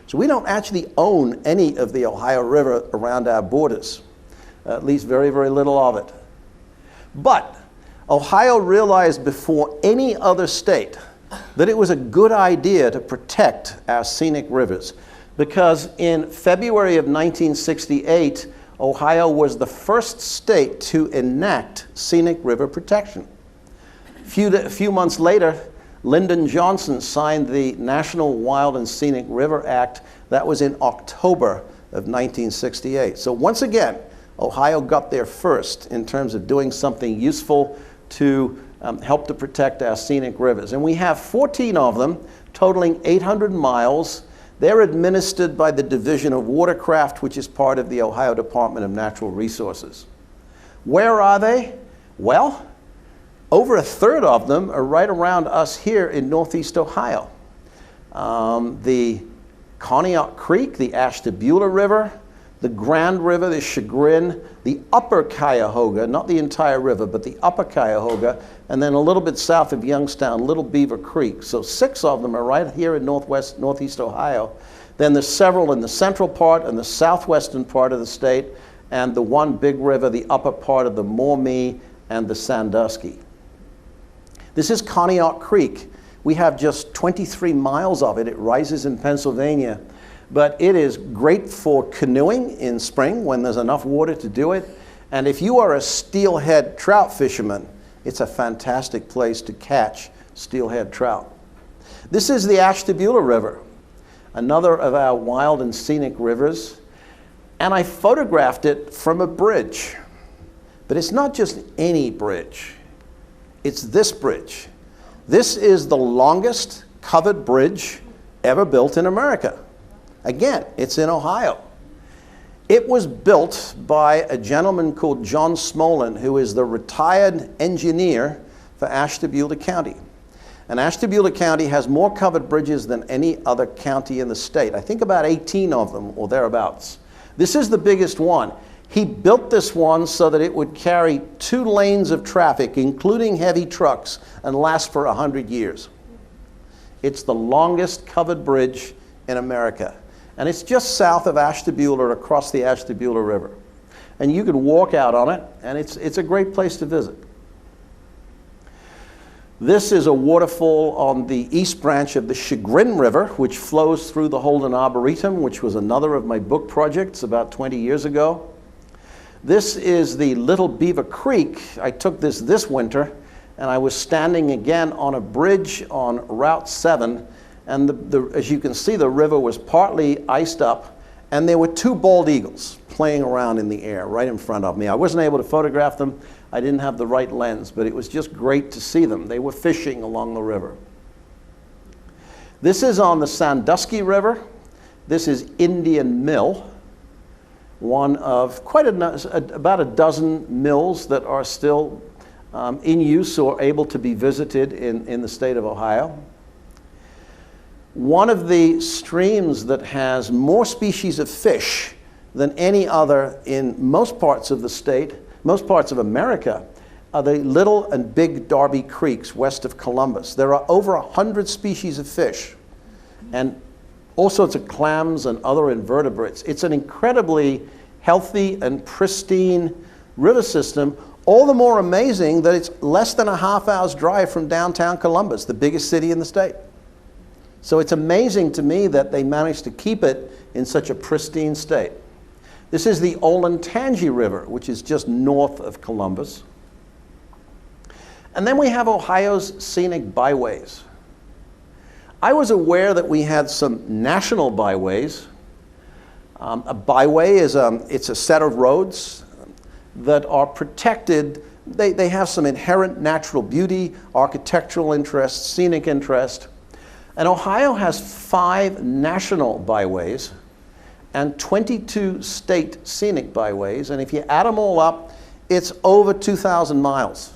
So we don't actually own any of the Ohio River around our borders, at least very, very little of it. But Ohio realized before any other state that it was a good idea to protect our scenic rivers, because in February of 1968, Ohio was the first state to enact scenic river protection. A few months later, Lyndon Johnson signed the National Wild and Scenic River Act. That was in October of 1968. So once again, Ohio got there first in terms of doing something useful to help to protect our scenic rivers. And we have 14 of them, totaling 800 miles. They're administered by the Division of Watercraft, which is part of the Ohio Department of Natural Resources. Where are they? Well, over a third of them are right around us here in Northeast Ohio. The Conneaut Creek, the Ashtabula River, the Grand River, the Chagrin, the Upper Cuyahoga, not the entire river, but the Upper Cuyahoga, and then a little bit south of Youngstown, Little Beaver Creek. So 6 of them are right here in Northeast Ohio. Then there's several in the central part and the southwestern part of the state, and the one big river, the upper part of the Maumee and the Sandusky. This is Conneaut Creek. We have just 23 miles of it. It rises in Pennsylvania. But it is great for canoeing in spring when there's enough water to do it. And if you are a steelhead trout fisherman, it's a fantastic place to catch steelhead trout. This is the Ashtabula River, another of our wild and scenic rivers. And I photographed it from a bridge. But it's not just any bridge. It's this bridge. This is the longest covered bridge ever built in America. Again, it's in Ohio. It was built by a gentleman called John Smolin, who is the retired engineer for Ashtabula County. And Ashtabula County has more covered bridges than any other county in the state. I think about 18 of them or thereabouts. This is the biggest one. He built this one so that it would carry 2 lanes of traffic, including heavy trucks, and last for 100 years. It's the longest covered bridge in America. And it's just south of Ashtabula, across the Ashtabula River. And you can walk out on it, and it's a great place to visit. This is a waterfall on the east branch of the Chagrin River, which flows through the Holden Arboretum, which was another of my book projects about 20 years ago. This is the Little Beaver Creek. I took this winter, and I was standing again on a bridge on Route 7. And as you can see, the river was partly iced up, and there were 2 bald eagles playing around in the air right in front of me. I wasn't able to photograph them. I didn't have the right lens, but it was just great to see them. They were fishing along the river. This is on the Sandusky River. This is Indian Mill, one of about a dozen mills that are still in use or able to be visited in the state of Ohio. One of the streams that has more species of fish than any other in most parts of the state, most parts of America, are the Little and Big Darby Creeks west of Columbus. There are over 100 species of fish and all sorts of clams and other invertebrates. It's an incredibly healthy and pristine river system, all the more amazing that it's less than a half-hour's drive from downtown Columbus, the biggest city in the state. So it's amazing to me that they managed to keep it in such a pristine state. This is the Olentangy River, which is just north of Columbus. And then we have Ohio's scenic byways. I was aware that we had some national byways. A byway is it's a set of roads that are protected. They have some inherent natural beauty, architectural interest, scenic interest. And Ohio has 5 national byways and 22 state scenic byways. And if you add them all up, it's over 2,000 miles.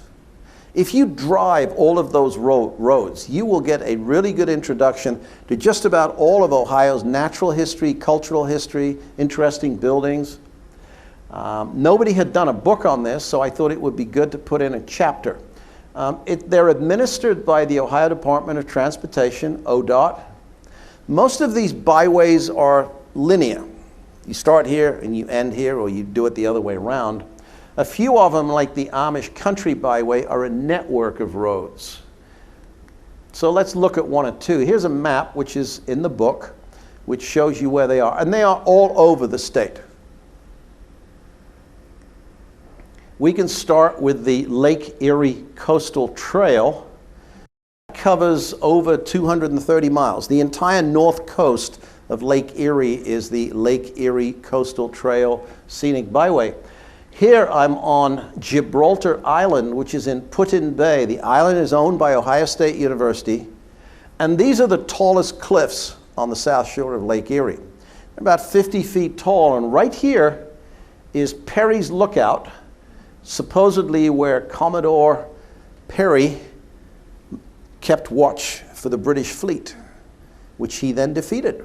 If you drive all of those roads, you will get a really good introduction to just about all of Ohio's natural history, cultural history, interesting buildings. Nobody had done a book on this, so I thought it would be good to put in a chapter. They're administered by the Ohio Department of Transportation, ODOT. Most of these byways are linear. You start here and you end here, or you do it the other way around. A few of them, like the Amish Country Byway, are a network of roads. So let's look at one or two. Here's a map, which is in the book, which shows you where they are. And they are all over the state. We can start with the Lake Erie Coastal Trail. It covers over 230 miles. The entire north coast of Lake Erie is the Lake Erie Coastal Trail Scenic Byway. Here I'm on Gibraltar Island, which is in Put-in-Bay. The island is owned by Ohio State University, and these are the tallest cliffs on the south shore of Lake Erie. They're about 50 feet tall, and right here is Perry's Lookout, supposedly where Commodore Perry kept watch for the British fleet, which he then defeated.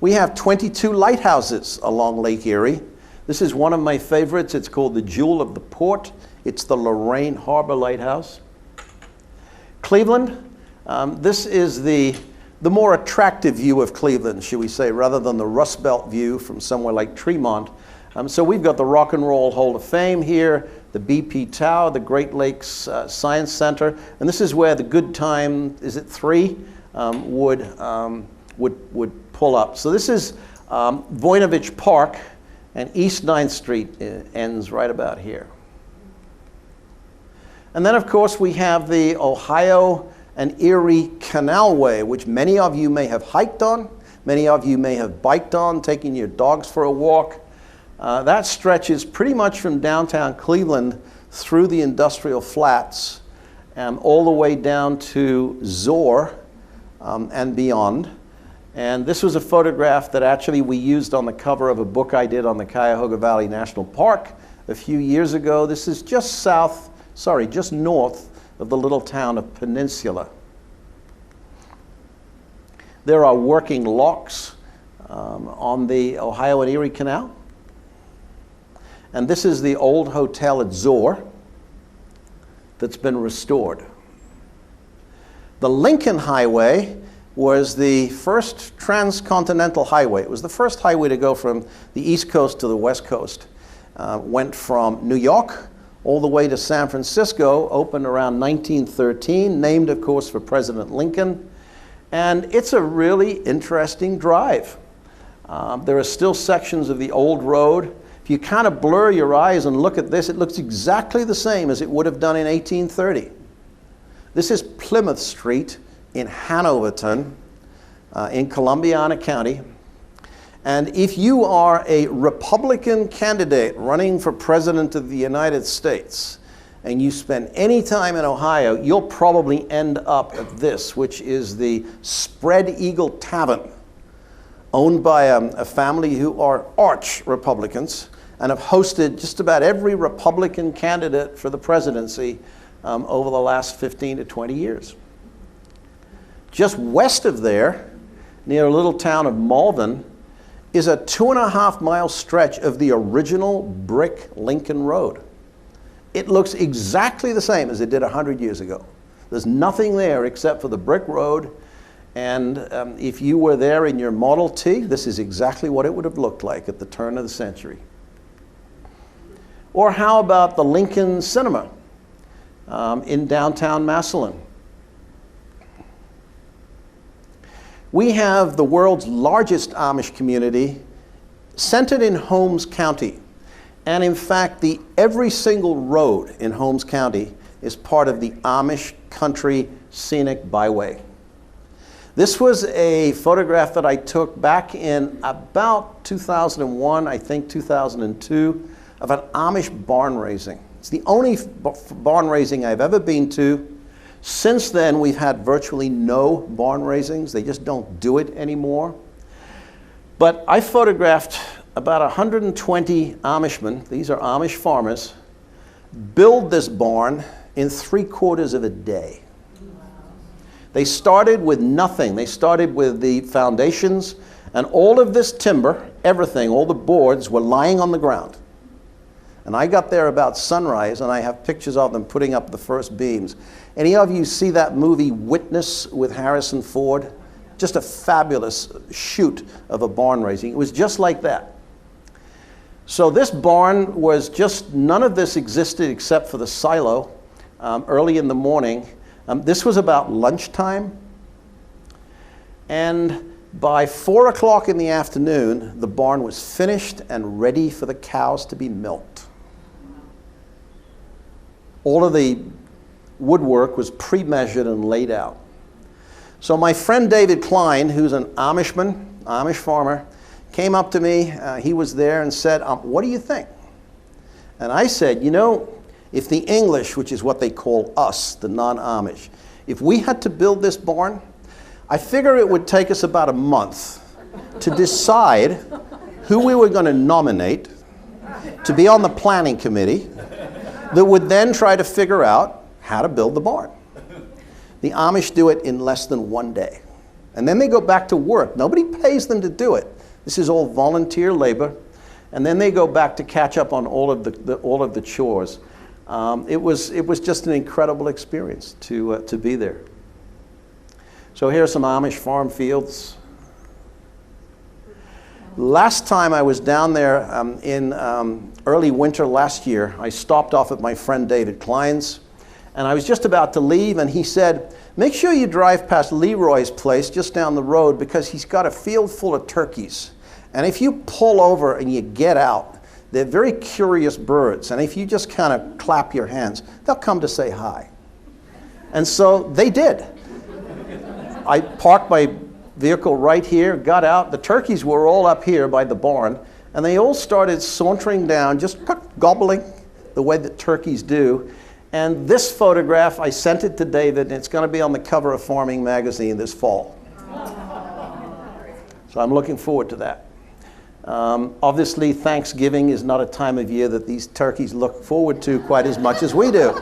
We have 22 lighthouses along Lake Erie. This is one of my favorites. It's called the Jewel of the Port. It's the Lorraine Harbor Lighthouse. Cleveland, this is the more attractive view of Cleveland, should we say, rather than the Rust Belt view from somewhere like Tremont. So we've got the Rock and Roll Hall of Fame here, the BP Tower, the Great Lakes Science Center, and this is where the Good Time, is it 3, would pull up. So this is Voinovich Park, and East 9th Street ends right about here. And then, of course, we have the Ohio and Erie Canalway, which many of you may have hiked on, many of you may have biked on, taking your dogs for a walk. That stretches pretty much from downtown Cleveland through the industrial flats, all the way down to Zoar and beyond. And this was a photograph that actually we used on the cover of a book I did on the Cuyahoga Valley National Park a few years ago. This is just north of the little town of Peninsula. There are working locks on the Ohio and Erie Canal. And this is the old hotel at Zoar that's been restored. The Lincoln Highway was the first transcontinental highway. It was the first highway to go from the East Coast to the West Coast. Went from New York all the way to San Francisco, opened around 1913, named, of course, for President Lincoln. And it's a really interesting drive. There are still sections of the old road. If you kind of blur your eyes and look at this, it looks exactly the same as it would have done in 1830. This is Plymouth Street in Hanoverton, in Columbiana County. And if you are a Republican candidate running for President of the United States, and you spend any time in Ohio, you'll probably end up at this, which is the Spread Eagle Tavern, owned by a family who are arch Republicans and have hosted just about every Republican candidate for the presidency over the last 15 to 20 years. Just west of there, near a little town of Malvern, is a 2.5-mile stretch of the original brick Lincoln Road. It looks exactly the same as it did 100 years ago. There's nothing there except for the brick road, and if you were there in your Model T, this is exactly what it would have looked like at the turn of the century. Or how about the Lincoln Cinema in downtown Massillon? We have the world's largest Amish community centered in Holmes County. And in fact, every single road in Holmes County is part of the Amish Country Scenic Byway. This was a photograph that I took back in about 2001, I think 2002, of an Amish barn raising. It's the only barn raising I've ever been to. Since then, we've had virtually no barn raisings. They just don't do it anymore. But I photographed about 120 Amishmen, these are Amish farmers, build this barn in 3/4 of a day. They started with nothing. They started with the foundations, and all of this timber, everything, all the boards were lying on the ground. And I got there about sunrise, and I have pictures of them putting up the first beams. Any of you see that movie Witness with Harrison Ford? Just a fabulous shoot of a barn raising. It was just like that. So this barn was just, none of this existed except for the silo early in the morning. This was about lunchtime. And by 4 o'clock in the afternoon, the barn was finished and ready for the cows to be milked. All of the woodwork was pre-measured and laid out. So my friend David Klein, who's an Amish farmer, came up to me, he was there, and said, what do you think? And I said, you know, if the English, which is what they call us, the non-Amish, if we had to build this barn, I figure it would take us about a month to decide who we were going to nominate to be on the planning committee that would then try to figure out how to build the barn. The Amish do it in less than 1 day. And then they go back to work. Nobody pays them to do it. This is all volunteer labor. And then they go back to catch up on all of the chores. It was just an incredible experience to be there. So here are some Amish farm fields. Last time I was down there in early winter last year, I stopped off at my friend David Klein's, and I was just about to leave, and he said, make sure you drive past Leroy's place just down the road, because he's got a field full of turkeys. And if you pull over and you get out, they're very curious birds, and if you just kind of clap your hands, they'll come to say hi. And so they did. I parked my vehicle right here, got out. The turkeys were all up here by the barn, and they all started sauntering down, just gobbling the way that turkeys do. And this photograph, I sent it to David, and it's going to be on the cover of Farming Magazine this fall. So I'm looking forward to that. Obviously, Thanksgiving is not a time of year that these turkeys look forward to quite as much as we do.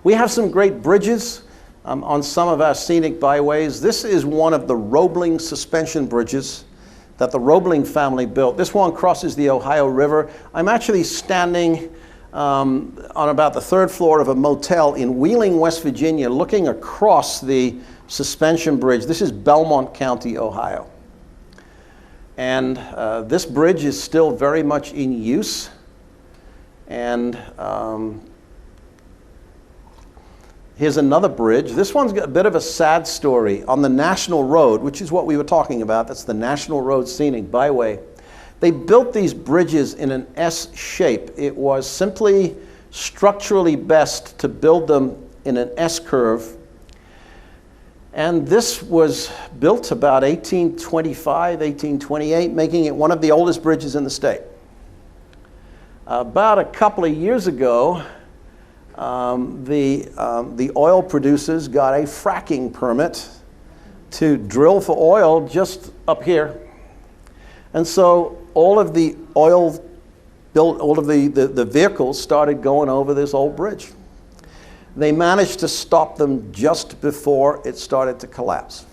We have some great bridges on some of our scenic byways. This is one of the Roebling suspension bridges that the Roebling family built. This one crosses the Ohio River. I'm actually standing on about the 3rd floor of a motel in Wheeling, West Virginia, looking across the suspension bridge. This is Belmont County, Ohio. And this bridge is still very much in use. And here's another bridge. This one's got a bit of a sad story. On the National Road, which is what we were talking about, that's the National Road Scenic Byway, they built these bridges in an S shape. It was simply structurally best to build them in an S curve. And this was built about 1825, 1828, making it one of the oldest bridges in the state. About a couple of years ago, the oil producers got a fracking permit to drill for oil just up here. And so all of the the vehicles started going over this old bridge. They managed to stop them just before it started to collapse.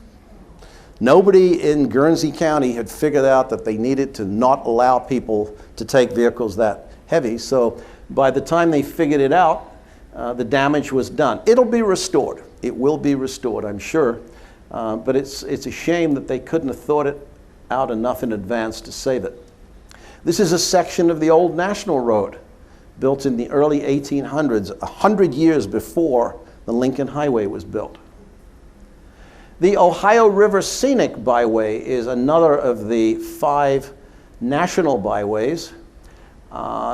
Nobody in Guernsey County had figured out that they needed to not allow people to take vehicles that heavy. So by the time they figured it out, the damage was done. It'll be restored. It will be restored, I'm sure. But it's a shame that they couldn't have thought it out enough in advance to save it. This is a section of the old National Road, built in the early 1800s, 100 years before the Lincoln Highway was built. The Ohio River Scenic Byway is another of the 5 national byways.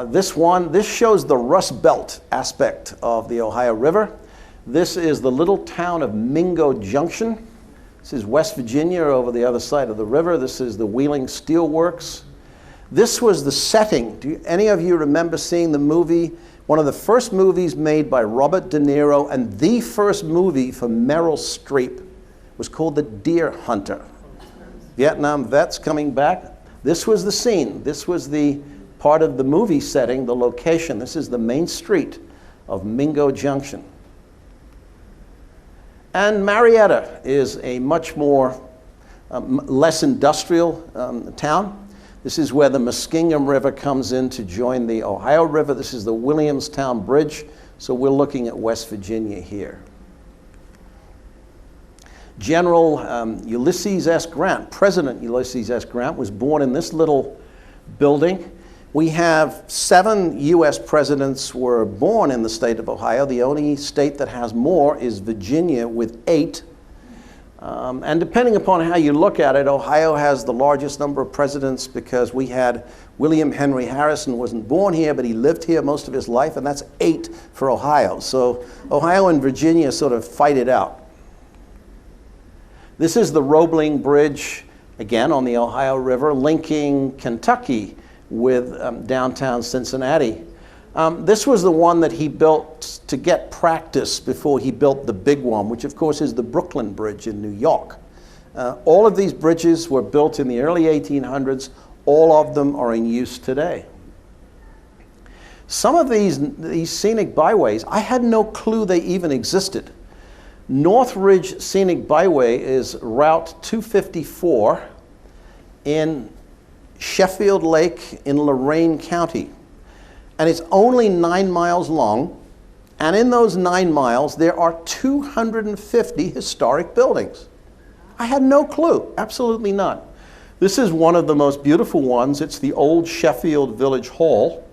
This shows the Rust Belt aspect of the Ohio River. This is the little town of Mingo Junction. This is West Virginia over the other side of the river. This is the Wheeling Steel Works. This was the setting. Do any of you remember seeing the movie, one of the first movies made by Robert De Niro, and the first movie for Meryl Streep was called The Deer Hunter. Vietnam vets coming back. This was the scene. This was the part of the movie setting, the location. This is the main street of Mingo Junction. And Marietta is a much more, less industrial town. This is where the Muskingum River comes in to join the Ohio River. This is the Williamstown Bridge, so we're looking at West Virginia here. General Ulysses S. Grant, President Ulysses S. Grant, was born in this little building. We have 7 U.S. presidents were born in the state of Ohio. The only state that has more is Virginia with 8. And depending upon how you look at it, Ohio has the largest number of presidents because we had William Henry Harrison wasn't born here, but he lived here most of his life, and that's 8 for Ohio. So Ohio and Virginia sort of fight it out. This is the Roebling Bridge, again on the Ohio River, linking Kentucky with downtown Cincinnati. This was the one that he built to get practice before he built the big one, which of course is the Brooklyn Bridge in New York. All of these bridges were built in the early 1800s. All of them are in use today. Some of these scenic byways, I had no clue they even existed. North Ridge Scenic Byway is Route 254 in Sheffield Lake in Lorain County. And it's only 9 miles long. And in those 9 miles, there are 250 historic buildings. I had no clue, absolutely none. This is one of the most beautiful ones. It's the old Sheffield Village Hall.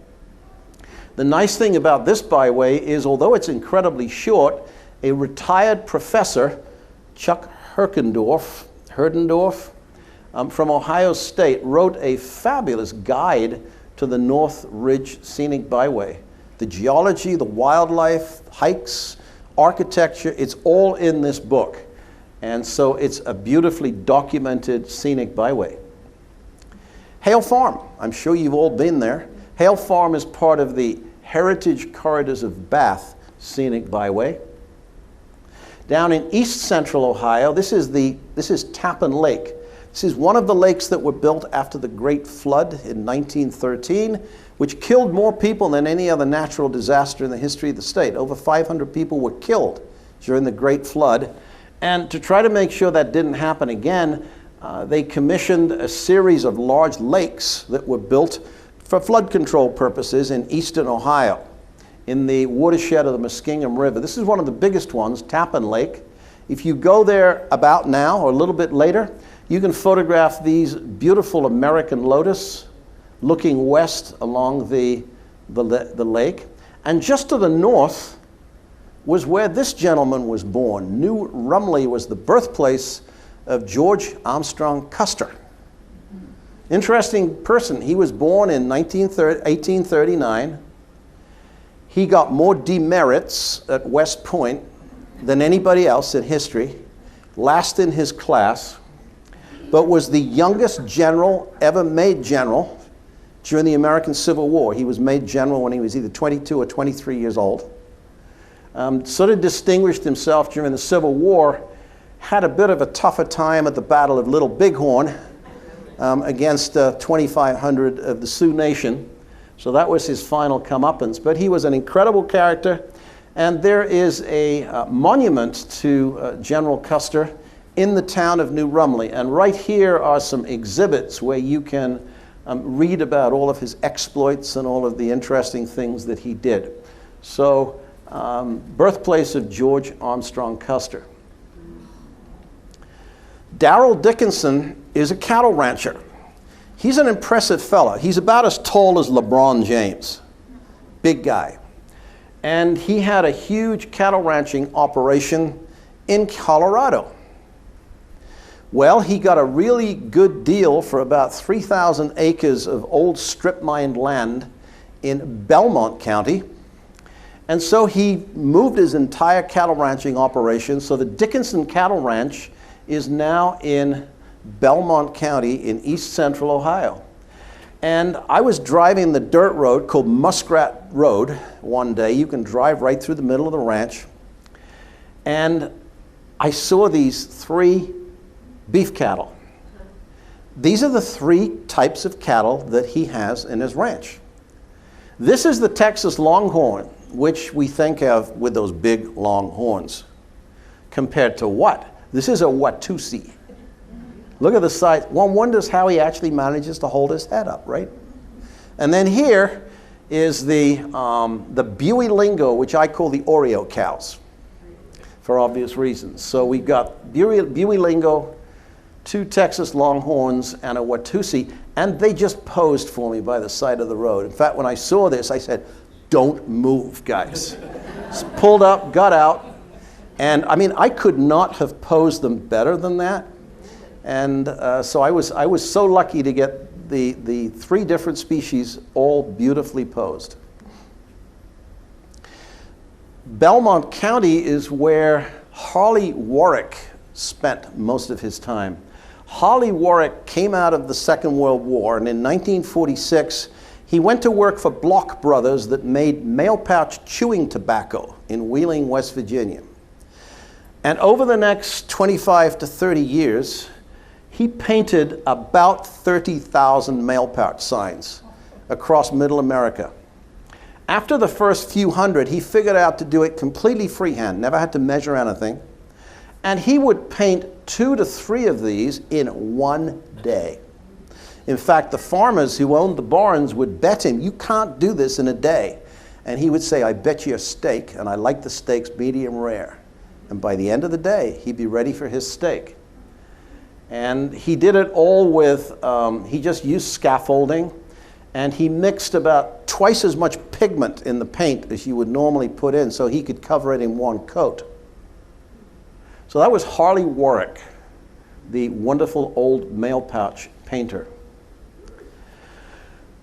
The nice thing about this byway is, although it's incredibly short, a retired professor, Chuck Herndorf, from Ohio State, wrote a fabulous guide to the North Ridge Scenic Byway. The geology, the wildlife, hikes, architecture, it's all in this book. And so it's a beautifully documented scenic byway. Hale Farm, I'm sure you've all been there. Hale Farm is part of the Heritage Corridors of Bath Scenic Byway. Down in east central Ohio, this is Tappan Lake. This is one of the lakes that were built after the Great Flood in 1913, which killed more people than any other natural disaster in the history of the state. Over 500 people were killed during the Great Flood. And to try to make sure that didn't happen again, they commissioned a series of large lakes that were built for flood control purposes in eastern Ohio, in the watershed of the Muskingum River. This is one of the biggest ones, Tappan Lake. If you go there about now or a little bit later, you can photograph these beautiful American lotus looking west along the lake. And just to the north was where this gentleman was born. New Rumley was the birthplace of George Armstrong Custer. Interesting person. He was born in 1839. He got more demerits at West Point than anybody else in history, last in his class, but was the youngest general ever made general during the American Civil War. He was made general when he was either 22 or 23 years old. Sort of distinguished himself during the Civil War, had a bit of a tougher time at the Battle of Little Bighorn against 2,500 of the Sioux Nation. So that was his final comeuppance. But he was an incredible character, and there is a monument to General Custer in the town of New Rumley. And right here are some exhibits where you can read about all of his exploits and all of the interesting things that he did. So, birthplace of George Armstrong Custer. Darrell Dickinson is a cattle rancher. He's an impressive fellow. He's about as tall as LeBron James. Big guy. And he had a huge cattle ranching operation in Colorado. Well, he got a really good deal for about 3,000 acres of old strip mined land in Belmont County. And so he moved his entire cattle ranching operation. So the Dickinson Cattle Ranch is now in Belmont County in east central Ohio. And I was driving the dirt road called Muskrat Road one day. You can drive right through the middle of the ranch. And I saw these 3 beef cattle. These are the 3 types of cattle that he has in his ranch. This is the Texas Longhorn, which we think of with those big long horns. Compared to what? This is a Watusi. Look at the size. One wonders how he actually manages to hold his head up, right? And then here is the Buey-Lingo, which I call the Oreo cows, for obvious reasons. So we've got Buey-Lingo, 2 Texas Longhorns, and a Watusi, and they just posed for me by the side of the road. In fact, when I saw this, I said, "Don't move, guys." Just pulled up, got out, and I mean, I could not have posed them better than that. And so I was so lucky to get the 3 different species all beautifully posed. Belmont County is where Harley Warwick spent most of his time. Harley Warwick came out of the Second World War, and in 1946, he went to work for Block Brothers that made mail pouch chewing tobacco in Wheeling, West Virginia. And over the next 25 to 30 years, he painted about 30,000 mail pouch signs across Middle America. After the first few hundred, he figured out to do it completely freehand, never had to measure anything. And he would paint 2 to 3 of these in one day. In fact, the farmers who owned the barns would bet him, "You can't do this in a day." And he would say, "I bet you a steak, and I like the steaks medium rare." And by the end of the day, he'd be ready for his steak. And he did it all with, he just used scaffolding, and he mixed about twice as much pigment in the paint as you would normally put in so he could cover it in one coat. So that was Harley Warwick, the wonderful old mail pouch painter.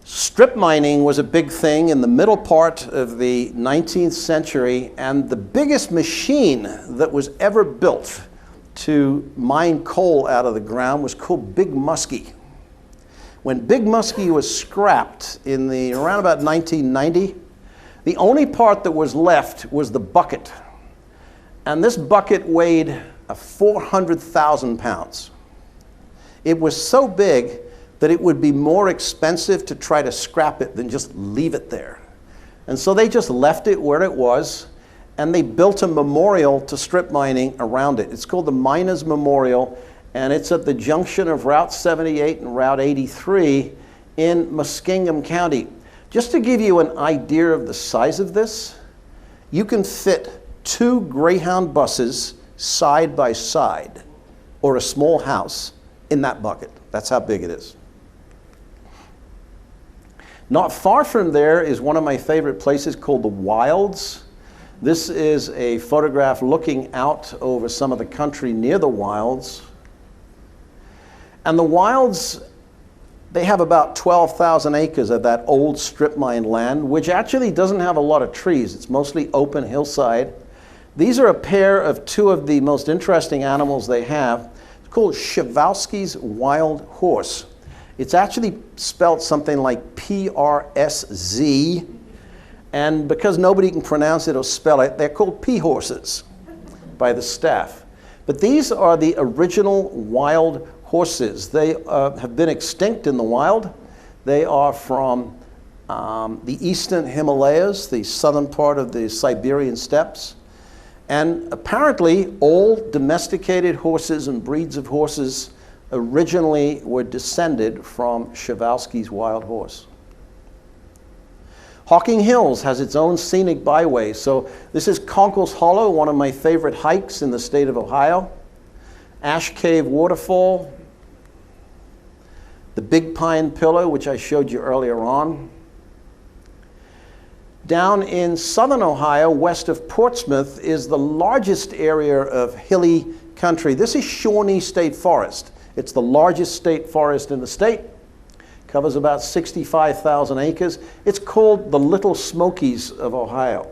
Strip mining was a big thing in the middle part of the 19th century, and the biggest machine that was ever built to mine coal out of the ground was called Big Muskie. When Big Muskie was scrapped in around about 1990, the only part that was left was the bucket. And this bucket weighed 400,000 pounds. It was so big that it would be more expensive to try to scrap it than just leave it there. And so they just left it where it was, and they built a memorial to strip mining around it. It's called the Miners Memorial, and it's at the junction of Route 78 and Route 83 in Muskingum County. Just to give you an idea of the size of this, you can fit 2 Greyhound buses side by side, or a small house in that bucket. That's how big it is. Not far from there is one of my favorite places called the Wilds. This is a photograph looking out over some of the country near the Wilds. And the Wilds, they have about 12,000 acres of that old strip mine land, which actually doesn't have a lot of trees. It's mostly open hillside. These are a pair of 2 of the most interesting animals they have. It's called Przewalski's wild horse. It's actually spelled something like PRSZ, and because nobody can pronounce it or spell it, they're called pea horses by the staff. But these are the original wild horses. They have been extinct in the wild. They are from the eastern Himalayas, the southern part of the Siberian steppes. And apparently all domesticated horses and breeds of horses originally were descended from Przewalski's wild horse. Hocking Hills has its own scenic byway. So this is Conkle's Hollow, one of my favorite hikes in the state of Ohio. Ash Cave Waterfall, the Big Pine Pillar, which I showed you earlier on. Down in southern Ohio, west of Portsmouth, is the largest area of hilly country. This is Shawnee State Forest. It's the largest state forest in the state. Covers about 65,000 acres. It's called the Little Smokies of Ohio.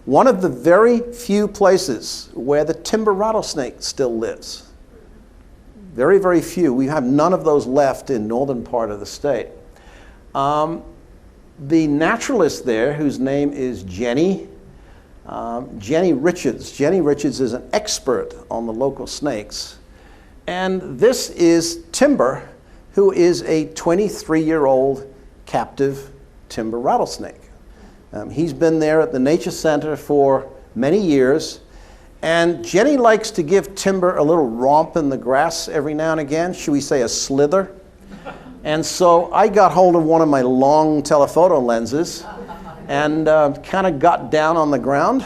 One of the very few places where the timber rattlesnake still lives. Very, very few. We have none of those left in northern part of the state. The naturalist there, whose name is Jenny Richards. Jenny Richards is an expert on the local snakes. And this is Timber, who is a 23-year-old captive timber rattlesnake. He's been there at the Nature Center for many years. And Jenny likes to give Timber a little romp in the grass every now and again. Should we say a slither? And so I got hold of one of my long telephoto lenses and kind of got down on the ground,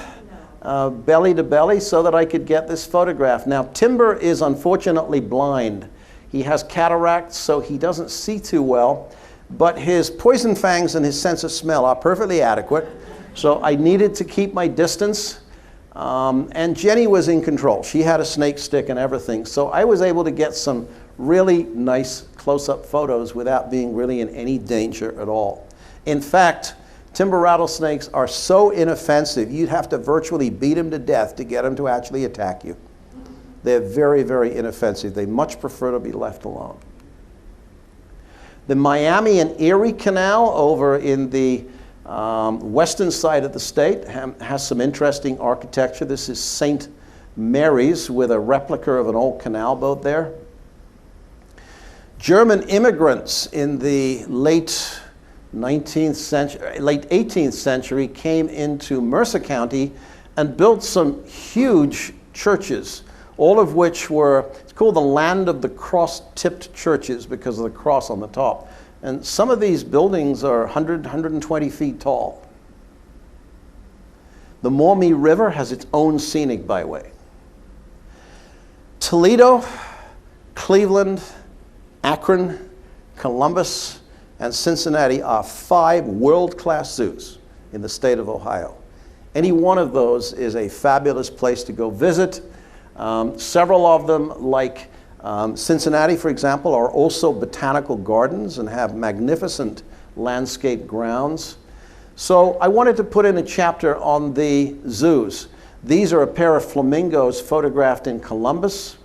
belly to belly, so that I could get this photograph. Now, Timber is unfortunately blind. He has cataracts, so he doesn't see too well, but his poison fangs and his sense of smell are perfectly adequate. So I needed to keep my distance. And Jenny was in control. She had a snake stick and everything. So I was able to get some really nice close-up photos without being really in any danger at all. In fact, timber rattlesnakes are so inoffensive, you'd have to virtually beat them to death to get them to actually attack you. They're very, very inoffensive. They much prefer to be left alone. The Miami and Erie Canal over in the western side of the state has some interesting architecture. This is St. Mary's with a replica of an old canal boat there. German immigrants in the late 18th century came into Mercer County and built some huge churches, all of which were, it's called the land of the cross-tipped churches because of the cross on the top. And some of these buildings are 100, 120 feet tall. The Maumee River has its own scenic byway. Toledo, Cleveland, Akron, Columbus, and Cincinnati are 5 world-class zoos in the state of Ohio. Any one of those is a fabulous place to go visit. Several of them, like Cincinnati, for example, are also botanical gardens and have magnificent landscape grounds. So I wanted to put in a chapter on the zoos. These are a pair of flamingos photographed in Columbus.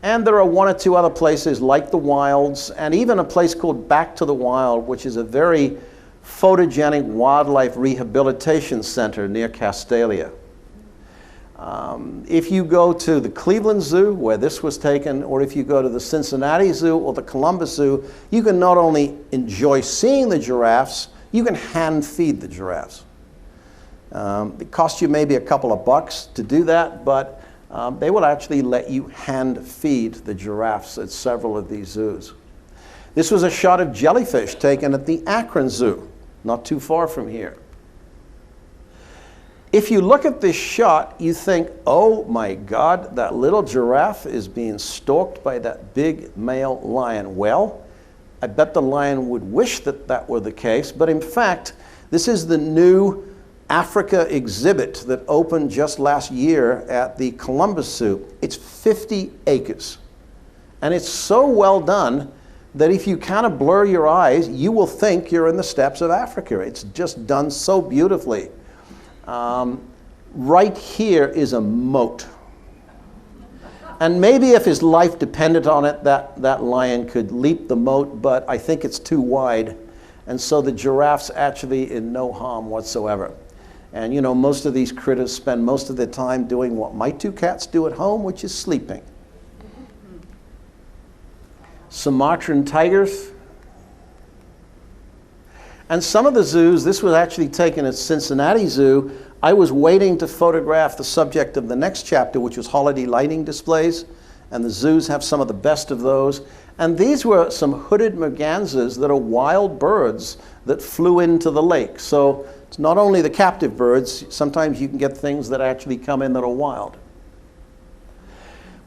And there are 1 or 2 other places like the Wilds, and even a place called Back to the Wild, which is a very photogenic wildlife rehabilitation center near Castalia. If you go to the Cleveland Zoo, where this was taken, or if you go to the Cincinnati Zoo or the Columbus Zoo, you can not only enjoy seeing the giraffes, you can hand feed the giraffes. It costs you maybe a couple of bucks to do that, but they will actually let you hand feed the giraffes at several of these zoos. This was a shot of jellyfish taken at the Akron Zoo, not too far from here. If you look at this shot, you think, oh my God, that little giraffe is being stalked by that big male lion. Well, I bet the lion would wish that that were the case, but in fact, this is the new Africa exhibit that opened just last year at the Columbus Zoo. It's 50 acres. And it's so well done that if you kind of blur your eyes, you will think you're in the steppes of Africa. It's just done so beautifully. Right here is a moat. And maybe if his life depended on it, that lion could leap the moat, but I think it's too wide. And so the giraffe's actually in no harm whatsoever. And you know, most of these critters spend most of their time doing what my 2 cats do at home, which is sleeping. Sumatran tigers. And some of the zoos, this was actually taken at Cincinnati Zoo. I was waiting to photograph the subject of the next chapter, which was holiday lighting displays. And the zoos have some of the best of those. And these were some hooded mergansers that are wild birds that flew into the lake. So it's not only the captive birds, sometimes you can get things that actually come in that are wild.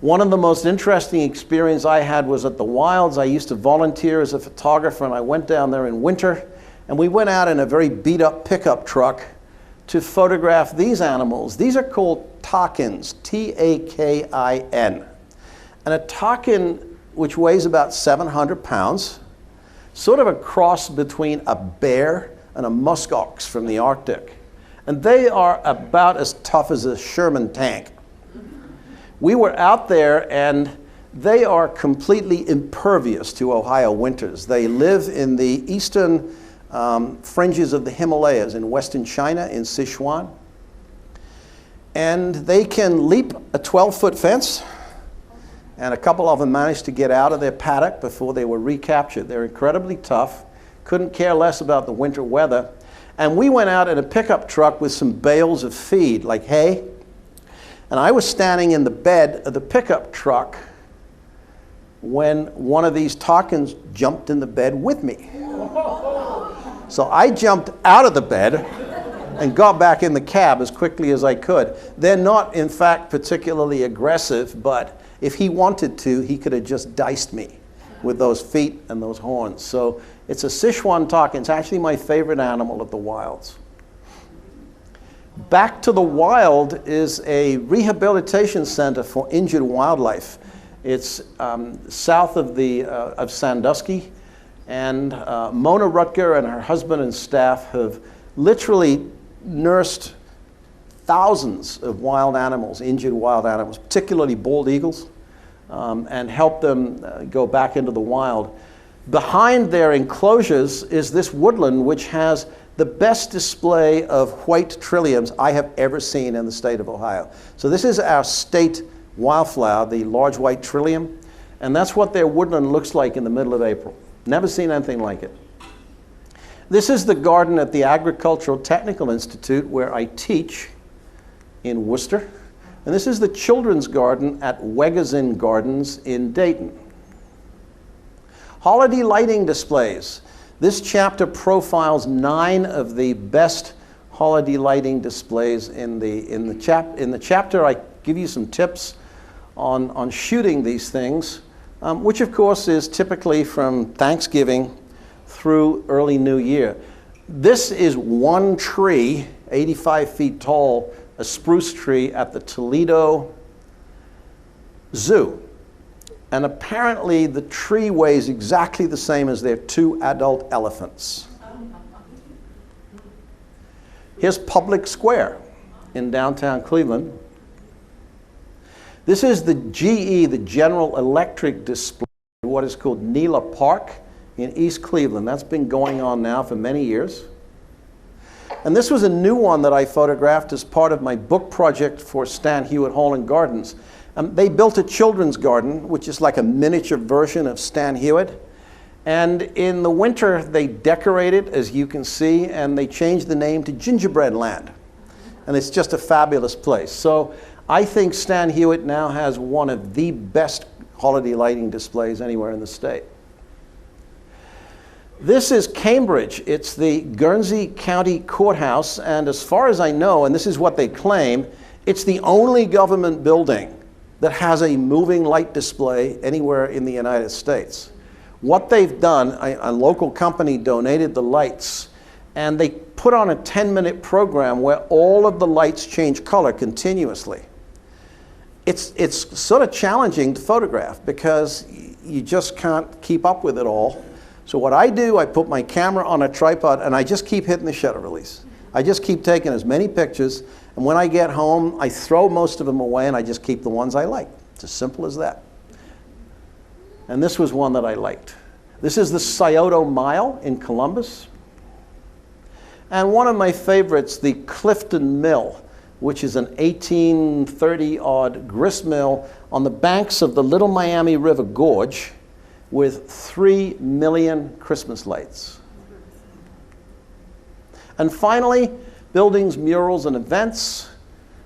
One of the most interesting experiences I had was at the Wilds. I used to volunteer as a photographer, and I went down there in winter, and we went out in a very beat-up pickup truck to photograph these animals. These are called takins, T-A-K-I-N. And a takin, which weighs about 700 pounds, sort of a cross between a bear and a muskox from the Arctic. And they are about as tough as a Sherman tank. We were out there, and they are completely impervious to Ohio winters. They live in the eastern fringes of the Himalayas in western China, in Sichuan. And they can leap a 12-foot fence. and a couple of them managed to get out of their paddock before they were recaptured. They're incredibly tough, couldn't care less about the winter weather. And we went out in a pickup truck with some bales of feed, like hay. And I was standing in the bed of the pickup truck when one of these Tarkins jumped in the bed with me. So I jumped out of the bed and got back in the cab as quickly as I could. They're not, in fact, particularly aggressive, but if he wanted to, he could have just diced me with those feet and those horns. So it's a Sichuan Tarkin. It's actually my favorite animal of the wilds. Back to the Wild is a rehabilitation center for injured wildlife. It's south of Sandusky, and Mona Rutger and her husband and staff have literally nursed thousands of wild animals, injured wild animals, particularly bald eagles, and helped them go back into the wild. Behind their enclosures is this woodland, which has the best display of white trilliums I have ever seen in the state of Ohio. So this is our state wildflower, the large white trillium, and that's what their woodland looks like in the middle of April. Never seen anything like it. This is the garden at the Agricultural Technical Institute where I teach in Worcester. And this is the children's garden at Wegazin Gardens in Dayton. Holiday lighting displays. This chapter profiles 9 of the best holiday lighting displays in the chapter. I give you some tips on shooting these things, which of course is typically from Thanksgiving through early New Year. This is one tree, 85 feet tall, a spruce tree at the Toledo Zoo. And apparently the tree weighs exactly the same as their 2 adult elephants. Here's Public Square in downtown Cleveland. This is the GE, the General Electric display, what is called Nela Park in East Cleveland. That's been going on now for many years. And this was a new one that I photographed as part of my book project for Stan Hewitt Hall and Gardens. They built a children's garden, which is like a miniature version of Stan Hewitt. And in the winter, they decorate it, as you can see, and they changed the name to Gingerbread Land. And it's just a fabulous place. So I think Stan Hewitt now has one of the best holiday lighting displays anywhere in the state. This is Cambridge. It's the Guernsey County Courthouse, and as far as I know, and this is what they claim, it's the only government building that has a moving light display anywhere in the United States. What they've done, a local company donated the lights, and they put on a 10-minute program where all of the lights change color continuously. It's sort of challenging to photograph because you just can't keep up with it all. So what I do, I put my camera on a tripod and I just keep hitting the shutter release. I just keep taking as many pictures, and when I get home, I throw most of them away and I just keep the ones I like. It's as simple as that. And this was one that I liked. This is the Scioto Mile in Columbus. And one of my favorites, the Clifton Mill, which is an 1830-odd grist mill on the banks of the Little Miami River Gorge with 3 million Christmas lights. And finally, buildings, murals, and events.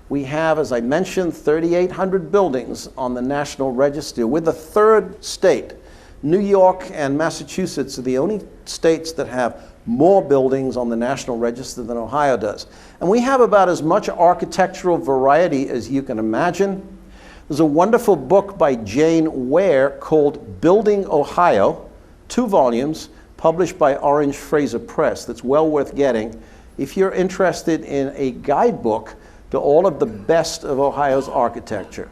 We have, as I mentioned, 3,800 buildings on the National Register. We're the 3rd state. New York and Massachusetts are the only states that have more buildings on the National Register than Ohio does. And we have about as much architectural variety as you can imagine. There's a wonderful book by Jane Ware called Building Ohio, 2 volumes, published by Orange Fraser Press, that's well worth getting if you're interested in a guidebook to all of the best of Ohio's architecture.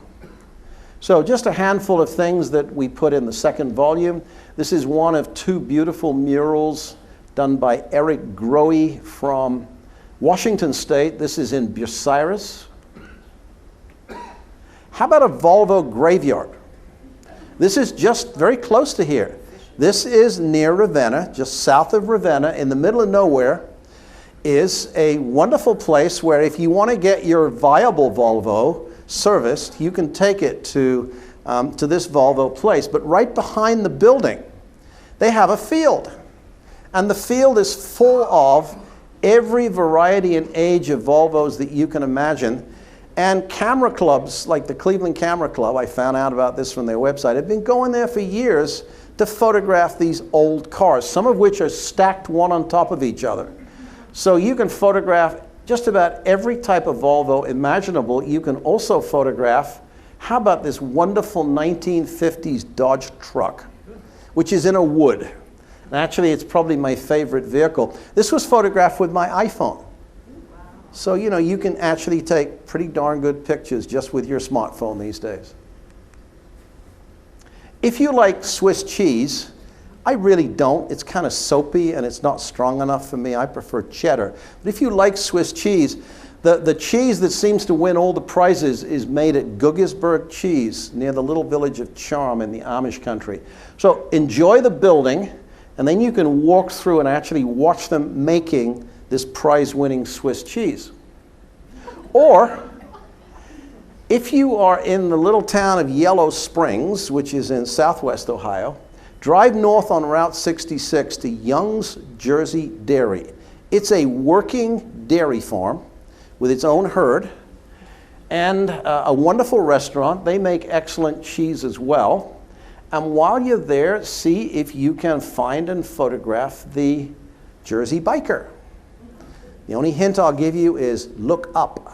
So just a handful of things that we put in the 2nd volume. This is one of 2 beautiful murals done by Eric Grohe from Washington State. This is in Bucyrus. How about a Volvo graveyard? This is just very close to here. This is near Ravenna, just south of Ravenna, in the middle of nowhere, is a wonderful place where if you want to get your viable Volvo serviced, you can take it to to this Volvo place. But right behind the building, they have a field. And the field is full of every variety and age of Volvos that you can imagine. And camera clubs, like the Cleveland Camera Club, I found out about this from their website, have been going there for years to photograph these old cars, some of which are stacked one on top of each other. So you can photograph just about every type of Volvo imaginable. You can also photograph, how about this wonderful 1950s Dodge truck, which is in a wood. And actually, it's probably my favorite vehicle. This was photographed with my iPhone. So, you know, you can actually take pretty darn good pictures just with your smartphone these days. If you like Swiss cheese, I really don't. It's kind of soapy and it's not strong enough for me. I prefer cheddar. But if you like Swiss cheese, the cheese that seems to win all the prizes is made at Guggisberg Cheese near the little village of Charm in the Amish country. So enjoy the building, and then you can walk through and actually watch them making this prize-winning Swiss cheese. Or, if you are in the little town of Yellow Springs, which is in southwest Ohio, drive north on Route 66 to Young's Jersey Dairy. It's a working dairy farm with its own herd and a wonderful restaurant. They make excellent cheese as well. And while you're there, see if you can find and photograph the Jersey Biker. The only hint I'll give you is look up.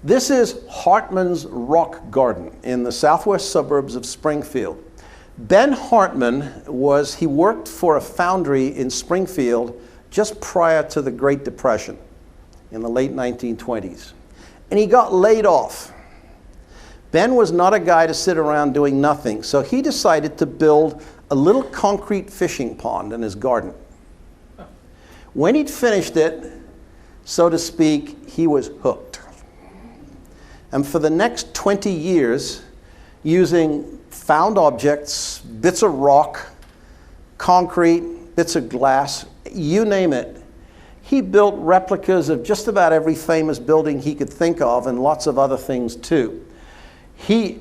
This is Hartman's Rock Garden in the southwest suburbs of Springfield. Ben Hartman he worked for a foundry in Springfield just prior to the Great Depression in the late 1920s. And he got laid off. Ben was not a guy to sit around doing nothing, so he decided to build a little concrete fishing pond in his garden. When he'd finished it, so to speak, he was hooked. And for the next 20 years, using found objects, bits of rock, concrete, bits of glass, you name it, he built replicas of just about every famous building he could think of and lots of other things too. He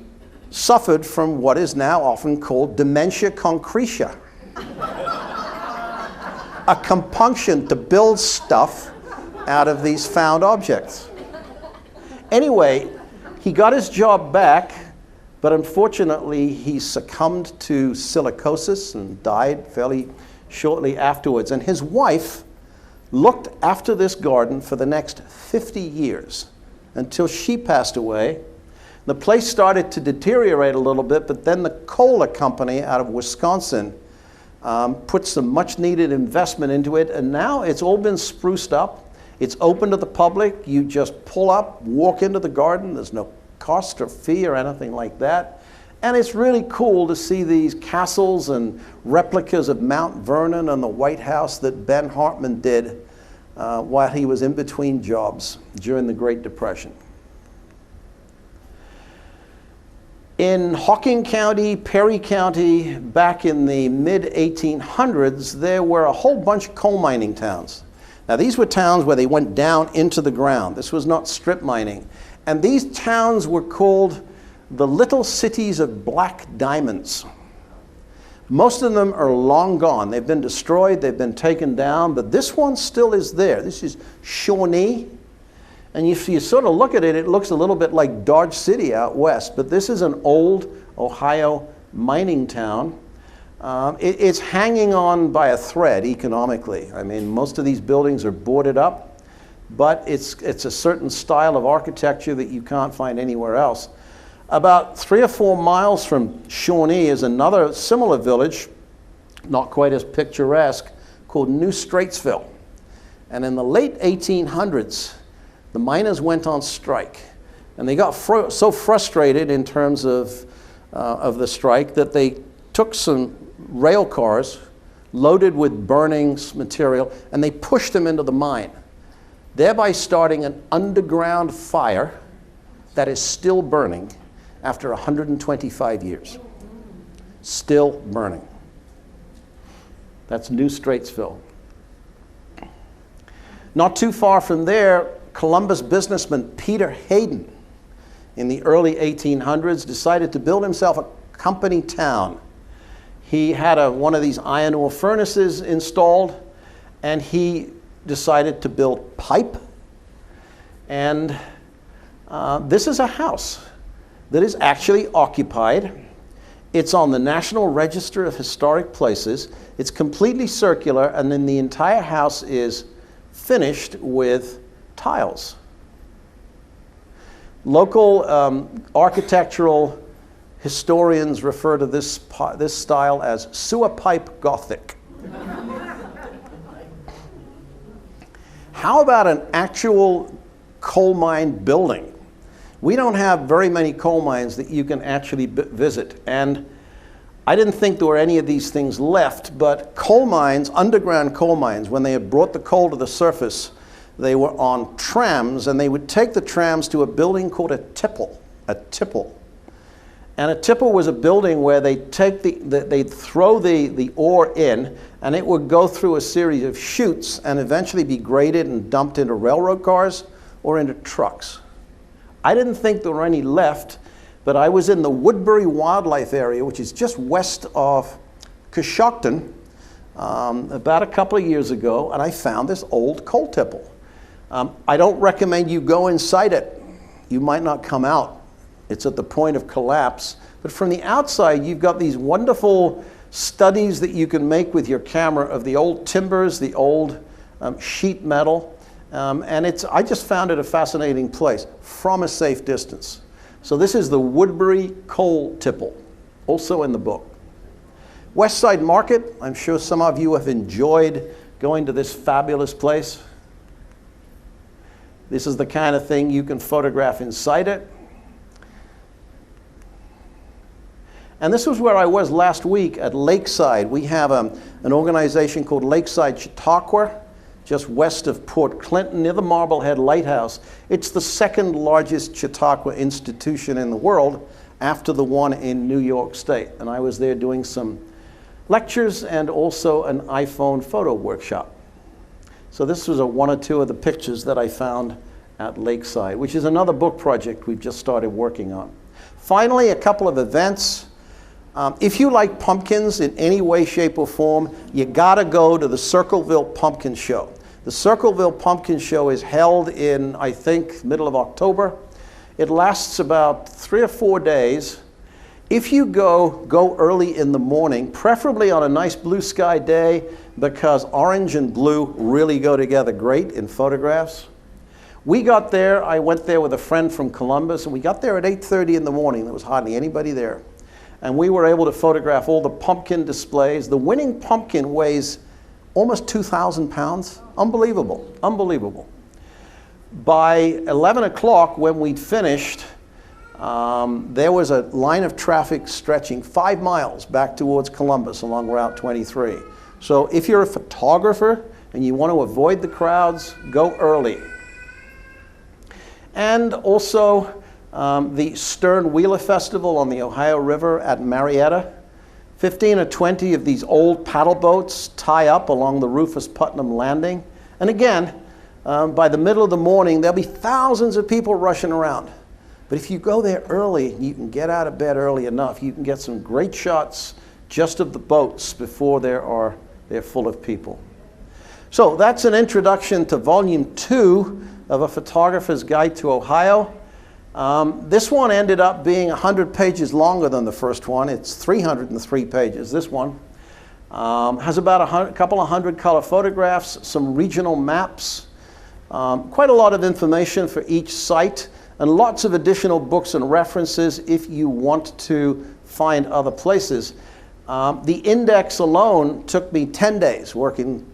suffered from what is now often called dementia concretia, a compunction to build stuff out of these found objects. Anyway, he got his job back, but unfortunately he succumbed to silicosis and died fairly shortly afterwards. And his wife looked after this garden for the next 50 years until she passed away. The place started to deteriorate a little bit, but then the Kohler Company out of Wisconsin put some much needed investment into it, and now it's all been spruced up. It's open to the public. You just pull up, walk into the garden. There's no cost or fee or anything like that. And it's really cool to see these castles and replicas of Mount Vernon and the White House that Ben Hartman did while he was in between jobs during the Great Depression. In Hocking County, Perry County, back in the mid-1800s, there were a whole bunch of coal mining towns. Now, these were towns where they went down into the ground. This was not strip mining. And these towns were called the little cities of black diamonds. Most of them are long gone. They've been destroyed, they've been taken down, but this one still is there. This is Shawnee. And if you sort of look at it, it looks a little bit like Dodge City out west, but this is an old Ohio mining town. It's hanging on by a thread economically. I mean, most of these buildings are boarded up, but it's a certain style of architecture that you can't find anywhere else. About 3 or 4 miles from Shawnee is another similar village, not quite as picturesque, called New Straitsville. And in the late 1800s, the miners went on strike, and they got so frustrated in terms of the strike that they took some rail cars loaded with burning material, and they pushed them into the mine, thereby starting an underground fire that is still burning after 125 years. Still burning. That's New Straitsville. Not too far from there, Columbus businessman Peter Hayden in the early 1800s, decided to build himself a company town. He had one of these iron ore furnaces installed, and he decided to build pipe. And this is a house that is actually occupied. It's on the National Register of Historic Places. It's completely circular, and then the entire house is finished with tiles. Local architectural historians refer to this style as sewer pipe Gothic. How about an actual coal mine building? We don't have very many coal mines that you can actually visit, and I didn't think there were any of these things left, but coal mines, underground coal mines, when they had brought the coal to the surface, they were on trams, and they would take the trams to a building called a tipple. And a tipple was a building where they'd throw the ore in, and it would go through a series of chutes and eventually be graded and dumped into railroad cars or into trucks. I didn't think there were any left, but I was in the Woodbury Wildlife Area, which is just west of Coshocton, about a couple of years ago, and I found this old coal tipple. I don't recommend you go inside it. You might not come out. It's at the point of collapse. But from the outside, you've got these wonderful studies that you can make with your camera of the old timbers, the old sheet metal. And I just found it a fascinating place from a safe distance. So this is the Woodbury Coal Tipple, also in the book. West Side Market, I'm sure some of you have enjoyed going to this fabulous place. This is the kind of thing you can photograph inside it. And this was where I was last week at Lakeside. We have an organization called Lakeside Chautauqua, just west of Port Clinton, near the Marblehead Lighthouse. It's the second largest Chautauqua institution in the world after the one in New York State. And I was there doing some lectures and also an iPhone photo workshop. So this was one or two of the pictures that I found at Lakeside, which is another book project we've just started working on. Finally, a couple of events. If you like pumpkins in any way, shape, or form, you gotta go to the Circleville Pumpkin Show. The Circleville Pumpkin Show is held in, I think, middle of October. It lasts about 3 or 4 days. If you go early in the morning, preferably on a nice blue sky day, because orange and blue really go together great in photographs. We got there, I went there with a friend from Columbus, and we got there at 8:30 in the morning. There was hardly anybody there. And we were able to photograph all the pumpkin displays. The winning pumpkin weighs almost 2,000 pounds. Unbelievable, unbelievable. By 11 o'clock, when we'd finished, there was a line of traffic stretching 5 miles back towards Columbus along Route 23. So if you're a photographer and you want to avoid the crowds, go early. And also, the Stern Wheeler Festival on the Ohio River at Marietta. 15 or 20 of these old paddle boats tie up along the Rufus Putnam Landing. And again, by the middle of the morning, there'll be thousands of people rushing around. But if you go there early, you can get out of bed early enough, you can get some great shots just of the boats before they're full of people. So that's an introduction to Volume 2 of A Photographer's Guide to Ohio. This one ended up being 100 pages longer than the first one. It's 303 pages. This one has about a couple of hundred color photographs, some regional maps, quite a lot of information for each site, and lots of additional books and references if you want to find other places. The index alone took me 10 days, working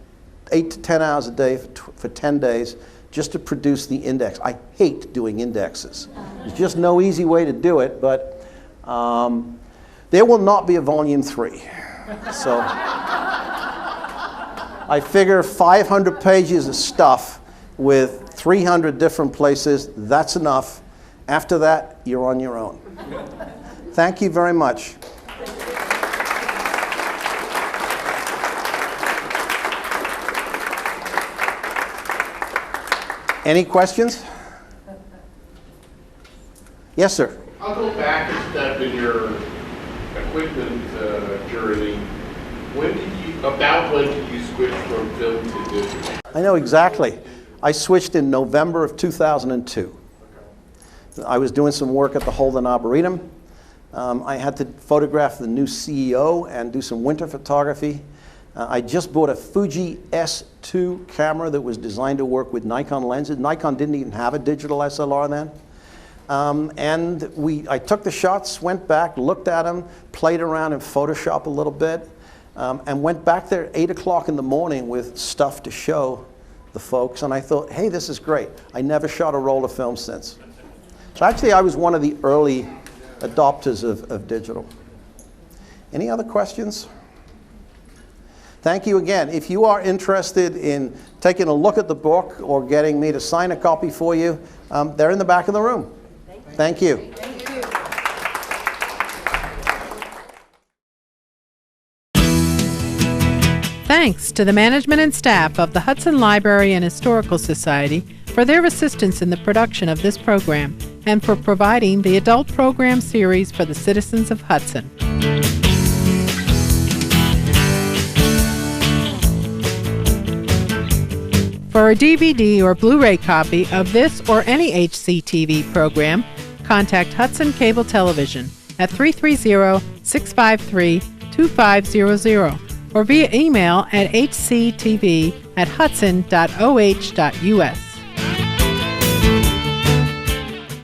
8 to 10 hours a day for 10 days. Just to produce the index. I hate doing indexes. There's just no easy way to do it, but there will not be a Volume 3. So I figure 500 pages of stuff with 300 different places, that's enough. After that, you're on your own. Thank you very much. Any questions? Yes, sir. I'll go back a step in your equipment journey. When did you switch from film to digital? I know exactly. I switched in November of 2002. I was doing some work at the Holden Arboretum. I had to photograph the new CEO and do some winter photography. I just bought a Fuji S2 camera that was designed to work with Nikon lenses. Nikon didn't even have a digital SLR then. I took the shots, went back, looked at them, played around in Photoshop a little bit, and went back there at 8 o'clock in the morning with stuff to show the folks. And I thought, hey, this is great. I never shot a roll of film since. So actually, I was one of the early adopters of digital. Any other questions? Thank you again. If you are interested in taking a look at the book or getting me to sign a copy for you, they're in the back of the room. Thank you. Thanks to the management and staff of the Hudson Library and Historical Society for their assistance in the production of this program and for providing the adult program series for the citizens of Hudson. For a DVD or Blu-ray copy of this or any HCTV program, contact Hudson Cable Television at 330-653-2500 or via email at hctv@hudson.oh.us.